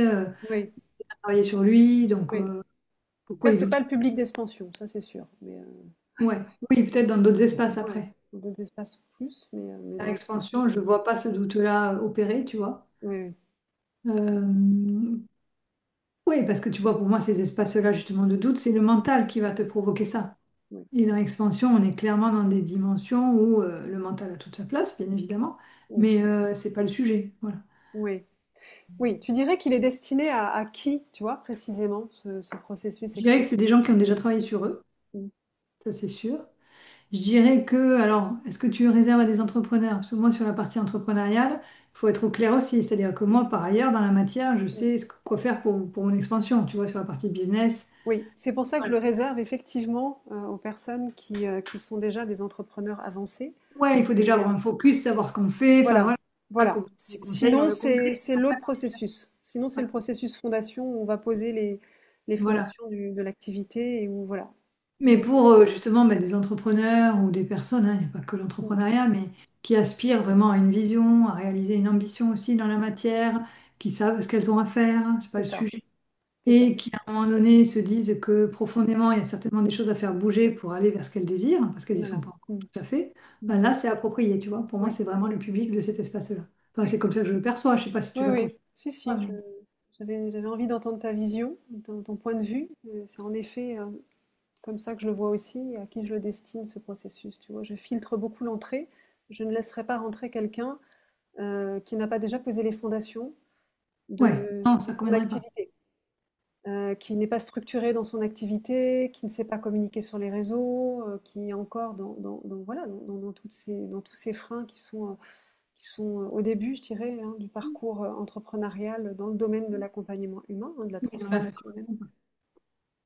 Oui, Il a travaillé sur lui. Donc, oui. En tout pourquoi cas, il c'est doute? pas le public d'expansion, ça c'est sûr. Mais Ouais, oui, peut-être dans d'autres espaces ouais, après. dans d'autres espaces plus, mais À dans l'expansion. l'expansion, je vois pas ce doute-là opérer, tu vois. Oui, oui, Euh, Oui, parce que tu vois, pour moi, ces espaces-là, justement, de doute, c'est le mental qui va te provoquer ça. oui, Et dans l'expansion, on est clairement dans des dimensions où le mental a toute sa place, bien évidemment, oui, mais c'est pas le sujet. Voilà. oui. Oui, tu dirais qu'il est destiné à qui, tu vois, précisément, ce processus Je dirais que c'est des gens qui ont déjà travaillé sur eux, expansion? ça c'est sûr. Je dirais que, alors, est-ce que tu réserves à des entrepreneurs? Parce que moi, sur la partie entrepreneuriale, il faut être au clair aussi. C'est-à-dire que moi, par ailleurs, dans la matière, je sais quoi faire pour mon expansion, tu vois, sur la partie business. Oui, c'est pour ça que je le réserve effectivement aux personnes qui sont déjà des entrepreneurs avancés. Ouais, il faut déjà Mais avoir un focus, savoir ce qu'on fait, enfin voilà, voilà, pas voilà. des conseils dans Sinon, le concret. c'est l'autre processus. Sinon, c'est Ouais, le processus fondation où on va poser les voilà. fondations de l'activité et où voilà. Mais pour justement bah, des entrepreneurs ou des personnes, hein, il n'y a pas que l'entrepreneuriat, mais qui aspirent vraiment à une vision, à réaliser une ambition aussi dans la matière, qui savent ce qu'elles ont à faire, hein, c'est pas c'est le ça, sujet, c'est ça. et qui à un moment donné se disent que profondément, il y a certainement des choses à faire bouger pour aller vers ce qu'elles désirent, parce qu'elles n'y sont Voilà. pas encore Mm. tout à fait, ben Mhm. là, c'est approprié, tu vois. Pour moi, Oui, c'est vraiment le public de cet espace-là. Enfin, c'est comme ça que je le perçois, je sais pas si tu oui, la oui. conçois. Si, si, j'avais envie d'entendre ta vision, ton point de vue. C'est en effet comme ça que je le vois aussi, et à qui je le destine, ce processus. Tu vois, je filtre beaucoup l'entrée. Je ne laisserai pas rentrer quelqu'un qui n'a pas déjà posé les fondations Ouais, non, de ça ne son conviendrait pas. activité, qui n'est pas structuré dans son activité, qui ne sait pas communiquer sur les réseaux, qui est encore voilà, dans tous ces freins qui sont au début, je dirais, hein, du parcours entrepreneurial dans le domaine de l'accompagnement humain, hein, de la Mais il reste transformation humaine.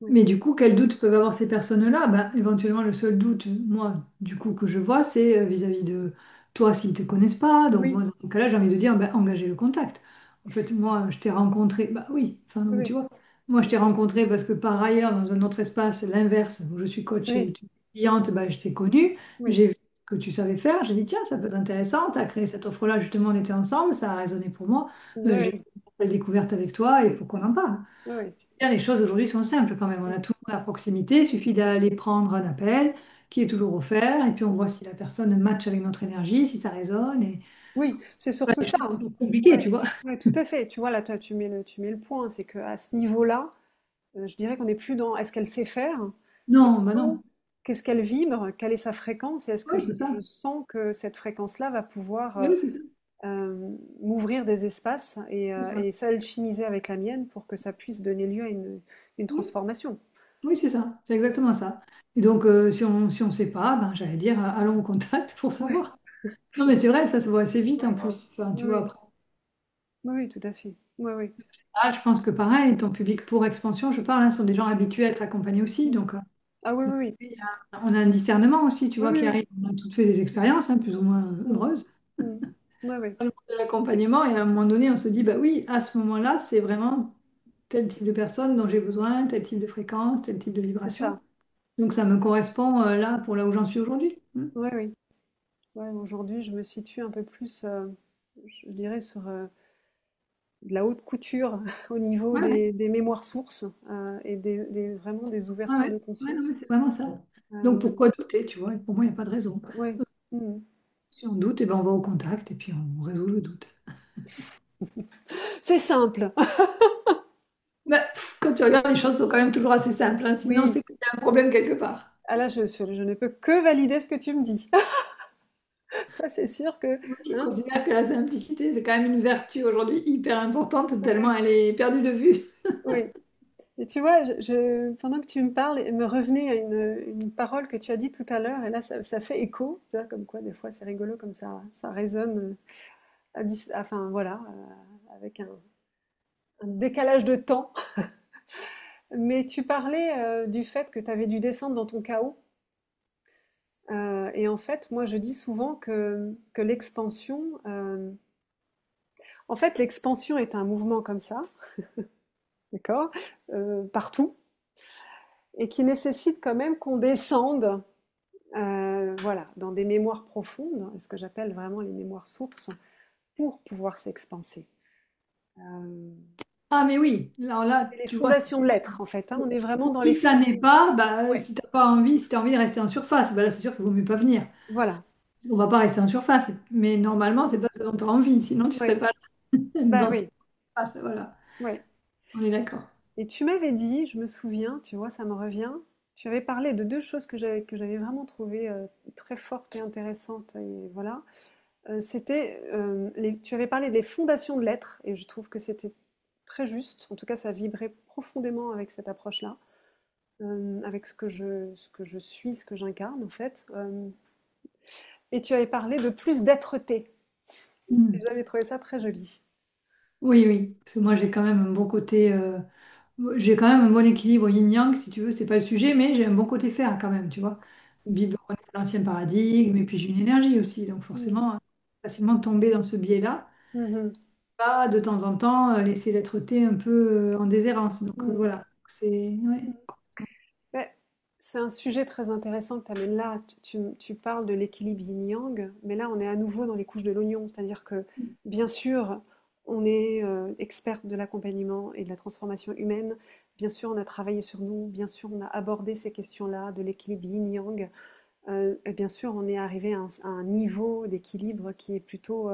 Oui, Mais du coup, quel doute peuvent avoir ces personnes-là? Ben, éventuellement, le seul doute, moi, du coup, que je vois, c'est vis-à-vis de toi s'ils ne te connaissent pas. Donc, oui, moi, dans ce cas-là, j'ai envie de dire, ben, engagez le contact. En fait, moi, je t'ai rencontré, bah oui, enfin, non, mais tu oui, vois, moi, je t'ai rencontré parce que par ailleurs, dans un autre espace, l'inverse, où je suis coach et où oui, tu es cliente, ben, je t'ai connue, oui, j'ai vu que tu savais faire, j'ai dit, tiens, ça peut être intéressant, tu as créé cette offre-là, justement, on était ensemble, ça a résonné pour moi, oui, ben, j'ai oui, fait une découverte avec toi et pour qu'on en parle. oui, Bien, les choses aujourd'hui sont simples quand même. On oui. a tout le monde à proximité. Il suffit d'aller prendre un appel qui est toujours offert et puis on voit si la personne match avec notre énergie, si ça résonne. Et Oui, c'est pas surtout des ça, choses hein. trop compliquées, Ouais, tu vois. ouais, tout à fait. Tu vois, là, toi, tu mets le point. C'est qu'à ce niveau-là, je dirais qu'on n'est plus dans est-ce qu'elle sait faire, mais Non, bah plutôt non. qu'est-ce qu'elle vibre, quelle est sa fréquence, et est-ce que Oui, c'est je ça. sens que cette fréquence-là va pouvoir Oui, c'est ça. m'ouvrir des espaces C'est ça. et s'alchimiser avec la mienne pour que ça puisse donner lieu à une Oui, transformation. oui, c'est ça. C'est exactement ça. Et donc, si on sait pas, ben, j'allais dire, allons au contact pour Ouais, savoir. Non, mais c'est vrai, ça se voit assez vite en ouais, plus. Enfin, tu vois, oui, après. oui, oui, tout à fait. Oui, oui. Ah, je pense que pareil, ton public pour expansion, je parle, hein, sont des gens habitués à être accompagnés aussi. Mm. Donc, Ah oui, oui, oui. on a un discernement aussi, tu Oui, vois, oui, qui oui. arrive. On a toutes fait des expériences, hein, plus ou moins Mm. heureuses, Mm. Ouais, ouais. dans le monde de l'accompagnement. Et à un moment donné, on se dit, bah oui, à ce moment-là, c'est vraiment tel type de personne dont j'ai besoin, tel type de fréquence, tel type de C'est vibration. ça. Donc ça me correspond là pour là où j'en suis aujourd'hui. Mm. Oui, oui. Ouais, aujourd'hui, je me situe un peu plus, je dirais, sur de la haute couture au niveau Ouais, ouais, des mémoires sources et vraiment des ouais, ouvertures ouais. de Ouais, non, mais conscience. c'est vraiment ça. Donc Euh, pourquoi douter, tu vois? Et pour moi, il n'y a pas de raison. ouais. Mm. Si on doute, eh ben, on va au contact et puis on résout le doute. C'est simple. Bah, quand tu regardes, les choses sont quand même toujours assez simples, hein. Sinon, Oui. c'est qu'il y a un problème quelque part. Ah là, je ne peux que valider ce que tu me dis. Ça, c'est sûr que, Moi, je hein, considère que la simplicité, c'est quand même une vertu aujourd'hui hyper importante, tellement ouais, elle est perdue de vue. oui. Et tu vois, pendant que tu me parles, il me revenait à une parole que tu as dit tout à l'heure, et là, ça fait écho, tu vois, comme quoi, des fois, c'est rigolo, comme ça résonne, enfin, voilà, avec un décalage de temps. Mais tu parlais du fait que tu avais dû descendre dans ton chaos. Et en fait, moi, je dis souvent que l'expansion, en fait, l'expansion est un mouvement comme ça, d'accord, partout, et qui nécessite quand même qu'on descende, voilà, dans des mémoires profondes, ce que j'appelle vraiment les mémoires sources, pour pouvoir s'expanser. Euh, Ah, mais oui, alors c'est là, les tu vois, fondations de l'être, en fait, hein, on est vraiment pour dans les qui ça n'est fonds. pas, bah, Ouais, si t'as pas envie, si t'as envie de rester en surface, bah là, c'est sûr qu'il vaut mieux pas venir. voilà. On va pas rester en surface, mais normalement, c'est pas ce dont tu as envie, sinon tu serais Ouais, pas bah dans cette oui, surface, voilà, ouais. on est d'accord. Et tu m'avais dit, je me souviens, tu vois, ça me revient, tu avais parlé de deux choses que j'avais vraiment trouvées très fortes et intéressantes. Et voilà. C'était, tu avais parlé des fondations de l'être, et je trouve que c'était très juste. En tout cas, ça vibrait profondément avec cette approche-là, avec ce que je suis, ce que j'incarne, en fait. Et tu avais parlé de plus d'être-té. Et Mm. j'avais trouvé ça très joli. Oui, oui, parce que moi, j'ai quand même un bon côté, j'ai quand même un bon équilibre yin-yang, si tu veux, c'est pas le sujet, mais j'ai un bon côté fer quand même, tu vois. Vivre dans l'ancien paradigme, et puis j'ai une énergie aussi, donc Mm. forcément, facilement tomber dans ce biais-là. Mhm. Pas de temps en temps laisser l'être-té un peu en déshérence. Donc Mm. voilà, c'est ouais. Ouais, c'est un sujet très intéressant que tu amènes là. Tu parles de l'équilibre yin-yang, mais là, on est à nouveau dans les couches de l'oignon. C'est-à-dire que, bien sûr, On est experte de l'accompagnement et de la transformation humaine. Bien sûr, on a travaillé sur nous. Bien sûr, on a abordé ces questions-là de l'équilibre yin-yang. Et bien sûr, on est arrivé à un niveau d'équilibre qui est plutôt,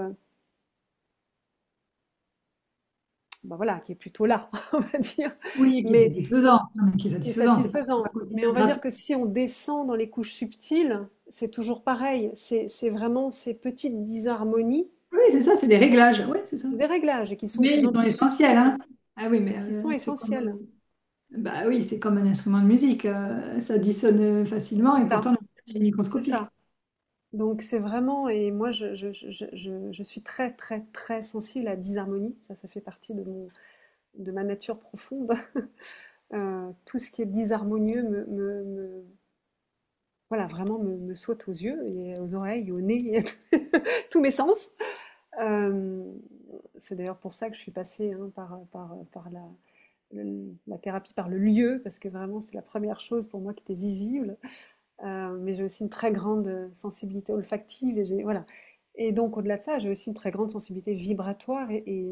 bah voilà, qui est plutôt là, on va dire. Oui, qui est Mais satisfaisant, non, mais qui est qui est satisfaisant, c'est pas satisfaisant. continuer Mais on à va dire gratter. que si on descend dans les couches subtiles, c'est toujours pareil. C'est vraiment ces petites disharmonies, Oui, c'est ça, c'est des réglages, oui, c'est ça. des réglages qui sont de Mais plus ils en sont plus essentiels, subtils hein. Ah oui, mais et qui sont c'est comme, essentiels. bah oui, c'est comme un instrument de musique, ça dissonne facilement et C'est ça, pourtant c'est c'est microscopique. ça. Donc c'est vraiment, et moi je suis très très très sensible à la disharmonie, ça fait partie de ma nature profonde. Tout ce qui est disharmonieux voilà, vraiment me saute aux yeux, et aux oreilles, au nez, et à tous mes sens. Euh, c'est d'ailleurs pour ça que je suis passée hein, par la thérapie, par le lieu, parce que vraiment c'est la première chose pour moi qui était visible. Mais j'ai aussi une très grande sensibilité olfactive et voilà. Et donc au-delà de ça, j'ai aussi une très grande sensibilité vibratoire et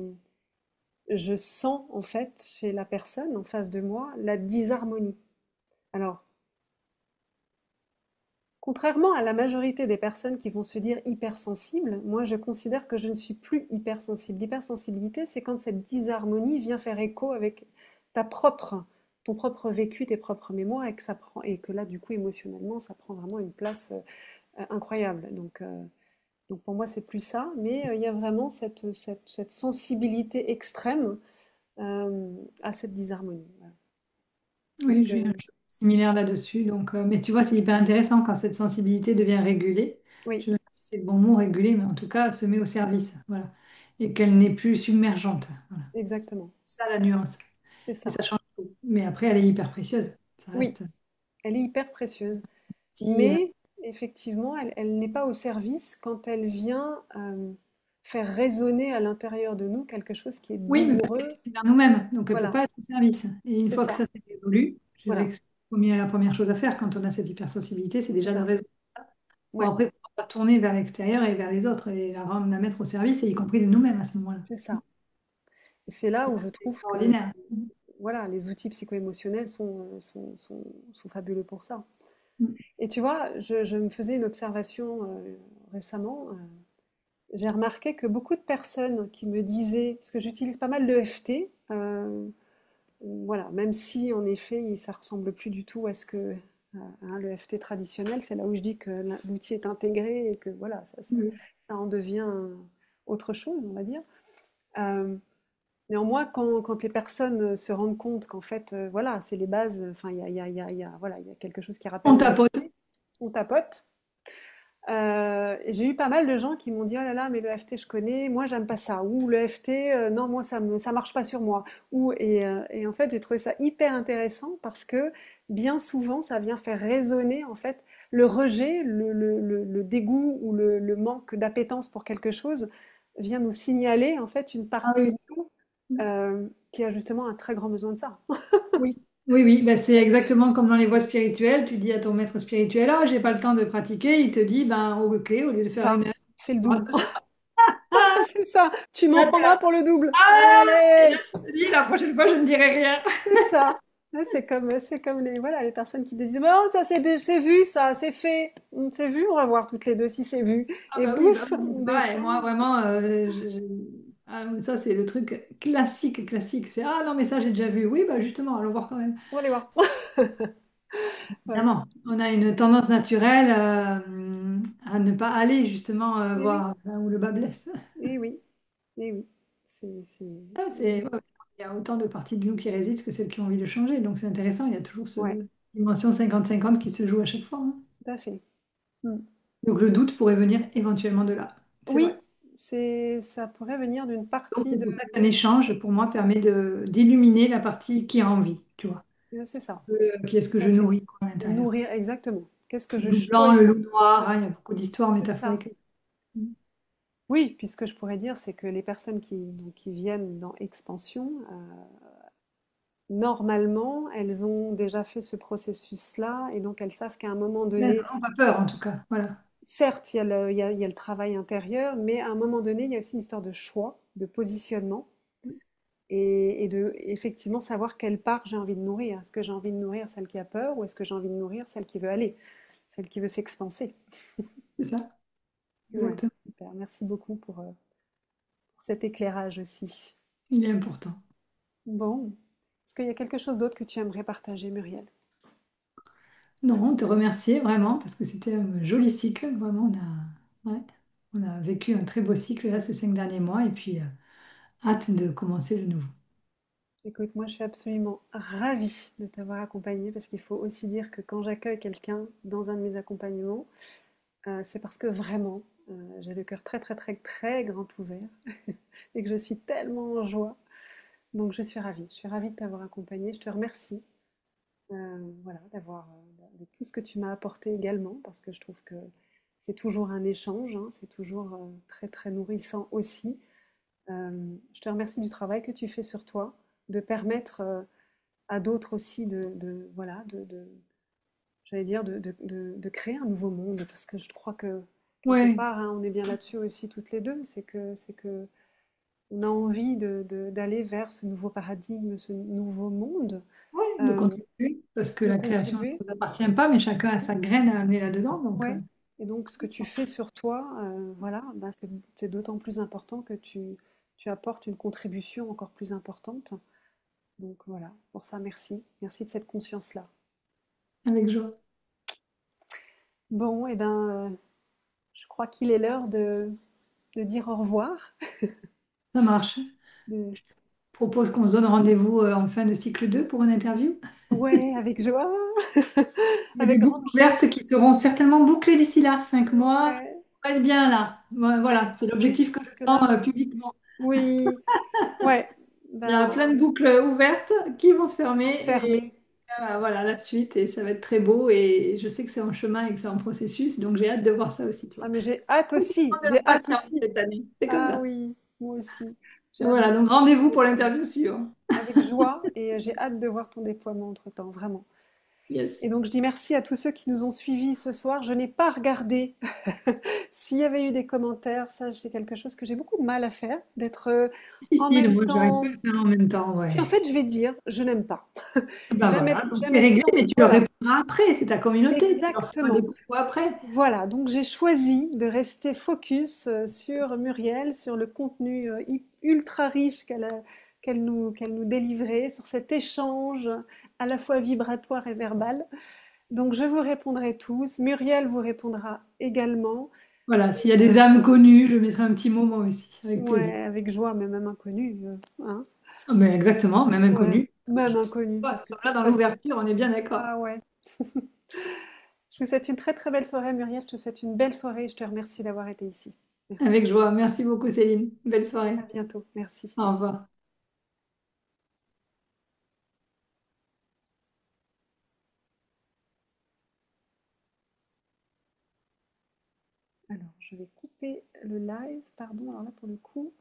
je sens en fait chez la personne en face de moi la disharmonie. Alors, contrairement à la majorité des personnes qui vont se dire hypersensibles, moi je considère que je ne suis plus hypersensible. L'hypersensibilité, c'est quand cette disharmonie vient faire écho avec ta propre, ton propre vécu, tes propres mémoires, et que ça prend, et que là, du coup, émotionnellement, ça prend vraiment une place incroyable. Donc pour moi, c'est plus ça, mais il y a vraiment cette sensibilité extrême à cette disharmonie. Voilà. Parce Oui, que, j'ai un chose similaire là-dessus. Donc, mais tu vois, c'est hyper intéressant quand cette sensibilité devient régulée. Je oui, sais pas si c'est le bon mot, régulée, mais en tout cas, se met au service. Voilà. Et qu'elle n'est plus submergente. Voilà. exactement, C'est ça la nuance. c'est Et ça. ça change tout. Mais après, elle est hyper précieuse. Ça Oui, reste elle est hyper précieuse. petit. Mais effectivement, elle n'est pas au service quand elle vient faire résonner à l'intérieur de nous quelque chose qui est Oui, mais parce qu'elle douloureux. est vers nous-mêmes. Donc, elle ne peut Voilà, pas être au service. Et une c'est fois que ça. ça s'est résolu, je dirais Voilà, que la première chose à faire quand on a cette hypersensibilité, c'est c'est déjà de ça. résoudre. Pour Ouais, après pouvoir tourner vers l'extérieur et vers les autres et la mettre au service, et y compris de nous-mêmes à ce moment-là. c'est ça. Et c'est là où je C'est trouve que extraordinaire. voilà, les outils psycho-émotionnels sont fabuleux pour ça. Mm. Et tu vois, je me faisais une observation récemment. J'ai remarqué que beaucoup de personnes qui me disaient, parce que j'utilise pas mal l'EFT, voilà, même si en effet ça ressemble plus du tout à ce que hein, l'EFT traditionnel, c'est là où je dis que l'outil est intégré et que voilà, Mm. ça en devient autre chose, on va dire. Euh, Néanmoins, quand les personnes se rendent compte qu'en fait, voilà, c'est les bases, enfin, voilà, il y a quelque chose qui rappelle On tapote. l'EFT, on tapote. Et j'ai eu pas mal de gens qui m'ont dit: «Oh là là, mais le l'EFT je connais, moi j'aime pas ça» ou «Le l'EFT, non moi ça marche pas sur moi» ou et en fait j'ai trouvé ça hyper intéressant parce que bien souvent ça vient faire résonner en fait le rejet, le dégoût ou le manque d'appétence pour quelque chose vient nous signaler en fait une Ah partie oui. de nous, qui a justement un très grand besoin de ça. Oui, oui, oui. Ben, c'est exactement comme dans les voies spirituelles. Tu dis à ton maître spirituel, ah, j'ai pas le temps de pratiquer. Il te dit, ben, ok, au lieu de faire une Va, heure, fais le tu auras double. 2 heures. Ah, C'est ça, tu et m'en là, t'es prendras là. pour le double. Ah, et là, Allez! tu te dis, la prochaine fois, je ne dirai rien. C'est ça. Ouais, c'est comme les, voilà, les personnes qui disent, bon, ça c'est vu, ça, c'est fait. C'est vu, on va voir toutes les deux si c'est vu. Ah Et bah oui, bah bouf, oui, on c'est pareil. descend. Moi, vraiment, ah, ça, c'est le truc classique, classique. C'est, ah non, mais ça, j'ai déjà vu. Oui, bah justement, allons voir quand même. On va aller voir. Ouais. Évidemment, on a une tendance naturelle à ne pas aller justement Et oui, voir là où le bas blesse. et oui, et oui. Ah, ouais, il y a autant de parties de nous qui résistent que celles qui ont envie de changer. Donc c'est intéressant, il y a toujours Ouais, cette dimension 50-50 qui se joue à chaque fois, hein. tout à fait. Mm. Donc le doute pourrait venir éventuellement de là. C'est Oui, vrai. ça pourrait venir d'une Donc partie c'est de, pour ça qu'un échange, pour moi, permet d'illuminer la partie qui a envie, tu vois. c'est ça, Qui est-ce que tout à je fait. nourris quoi, à De l'intérieur. nourrir, exactement. Qu'est-ce que Le je loup blanc, le choisis? loup noir, hein, il y a beaucoup d'histoires C'est ça. métaphoriques. Oui, puisque je pourrais dire, c'est que les personnes qui viennent dans Expansion, normalement, elles ont déjà fait ce processus-là et donc elles savent qu'à un moment Mais elles donné, n'en ont pas peur en tout cas. Voilà. certes, il y a le travail intérieur, mais à un moment donné, il y a aussi une histoire de choix, de positionnement et de effectivement savoir quelle part j'ai envie de nourrir. Est-ce que j'ai envie de nourrir celle qui a peur ou est-ce que j'ai envie de nourrir celle qui veut aller, celle qui veut s'expanser? C'est ça, Ouais, exactement. super. Merci beaucoup pour cet éclairage aussi. Il est important. Bon, est-ce qu'il y a quelque chose d'autre que tu aimerais partager, Muriel? Non, te remercier vraiment parce que c'était un joli cycle. Vraiment, ouais, on a vécu un très beau cycle là ces 5 derniers mois et puis hâte de commencer le nouveau. Écoute, moi je suis absolument ravie de t'avoir accompagnée parce qu'il faut aussi dire que quand j'accueille quelqu'un dans un de mes accompagnements, c'est parce que vraiment, j'ai le cœur très très très très grand ouvert et que je suis tellement en joie. Donc je suis ravie de t'avoir accompagnée. Je te remercie, voilà, de tout ce que tu m'as apporté également parce que je trouve que c'est toujours un échange, hein, c'est toujours très très nourrissant aussi. Je te remercie du travail que tu fais sur toi, de permettre à d'autres aussi voilà, j'allais dire, de créer un nouveau monde, parce que je crois que quelque Ouais, part, hein, on est bien là-dessus aussi toutes les deux, c'est que on a envie d'aller vers ce nouveau paradigme, ce nouveau monde, ouais, de euh, contribuer parce que de la création contribuer. ne nous appartient pas, mais chacun a sa graine à amener là-dedans. Donc, Ouais. Et donc, ce que tu fais sur toi, voilà, ben, c'est d'autant plus important que tu apportes une contribution encore plus importante. Donc voilà, pour ça, merci. Merci de cette conscience-là. avec joie. Bon, et ben, je crois qu'il est l'heure de dire au revoir. Ça marche. De- Propose qu'on se donne rendez-vous en fin de cycle 2 pour une interview. Ouais, avec joie, Il y a des avec boucles grande joie. ouvertes qui seront certainement bouclées d'ici là, 5 mois. Ouais, On va être bien là. Ouais, voilà, c'est je l'objectif que je pense que prends là, publiquement. oui, ouais, Il y a ben, plein de boucles ouvertes qui vont se on fermer se et fermer. voilà la suite et ça va être très beau et je sais que c'est en chemin et que c'est en processus donc j'ai hâte de voir ça aussi, tu Ah, vois. mais j'ai hâte Faut aussi, prendre de j'ai la hâte patience aussi. cette année, c'est comme Ah ça. oui, moi aussi. J'ai hâte de Voilà, voir donc ton rendez-vous pour déploiement. l'interview suivante. Avec joie, et j'ai hâte de voir ton déploiement entre-temps, vraiment. Yes. Et donc je dis merci à tous ceux qui nous ont suivis ce soir. Je n'ai pas regardé s'il y avait eu des commentaires. Ça, c'est quelque chose que j'ai beaucoup de mal à faire, d'être en Difficile, même moi j'arrive pas à temps. le faire en même temps, Puis en ouais. fait, je vais dire, je n'aime pas. Ben voilà, donc J'aime c'est être réglé, mais tu leur voilà, répondras après, c'est ta communauté, tu leur feras des exactement. coups après. Voilà, donc j'ai choisi de rester focus sur Muriel, sur le contenu ultra riche qu'elle nous délivrait, sur cet échange à la fois vibratoire et verbal. Donc je vous répondrai tous. Muriel vous répondra également. Voilà, s'il y a des âmes connues, je mettrai un petit moment aussi, avec plaisir. Ouais, avec joie, mais même inconnu. Hein. Ah, mais exactement, même Ouais, inconnu. même Je te inconnu, vois, parce nous que de sommes là toute dans façon. l'ouverture, on est bien d'accord. Ah ouais. Je vous souhaite une très très belle soirée, Muriel. Je te souhaite une belle soirée et je te remercie d'avoir été ici. Merci. Avec joie. Merci beaucoup, Céline. Belle soirée. À bientôt. Merci. Au revoir. Alors, je vais couper le live. Pardon, alors là, pour le coup,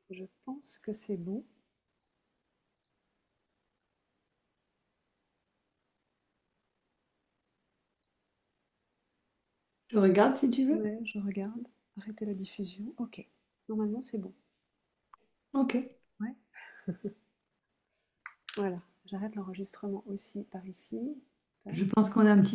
je pense que c'est bon. Je regarde si tu veux. Ouais, je regarde. Arrêter la diffusion. Ok. Normalement, c'est bon. Ok. Ouais. Voilà. J'arrête l'enregistrement aussi par ici. Tac. Je pense qu'on a un petit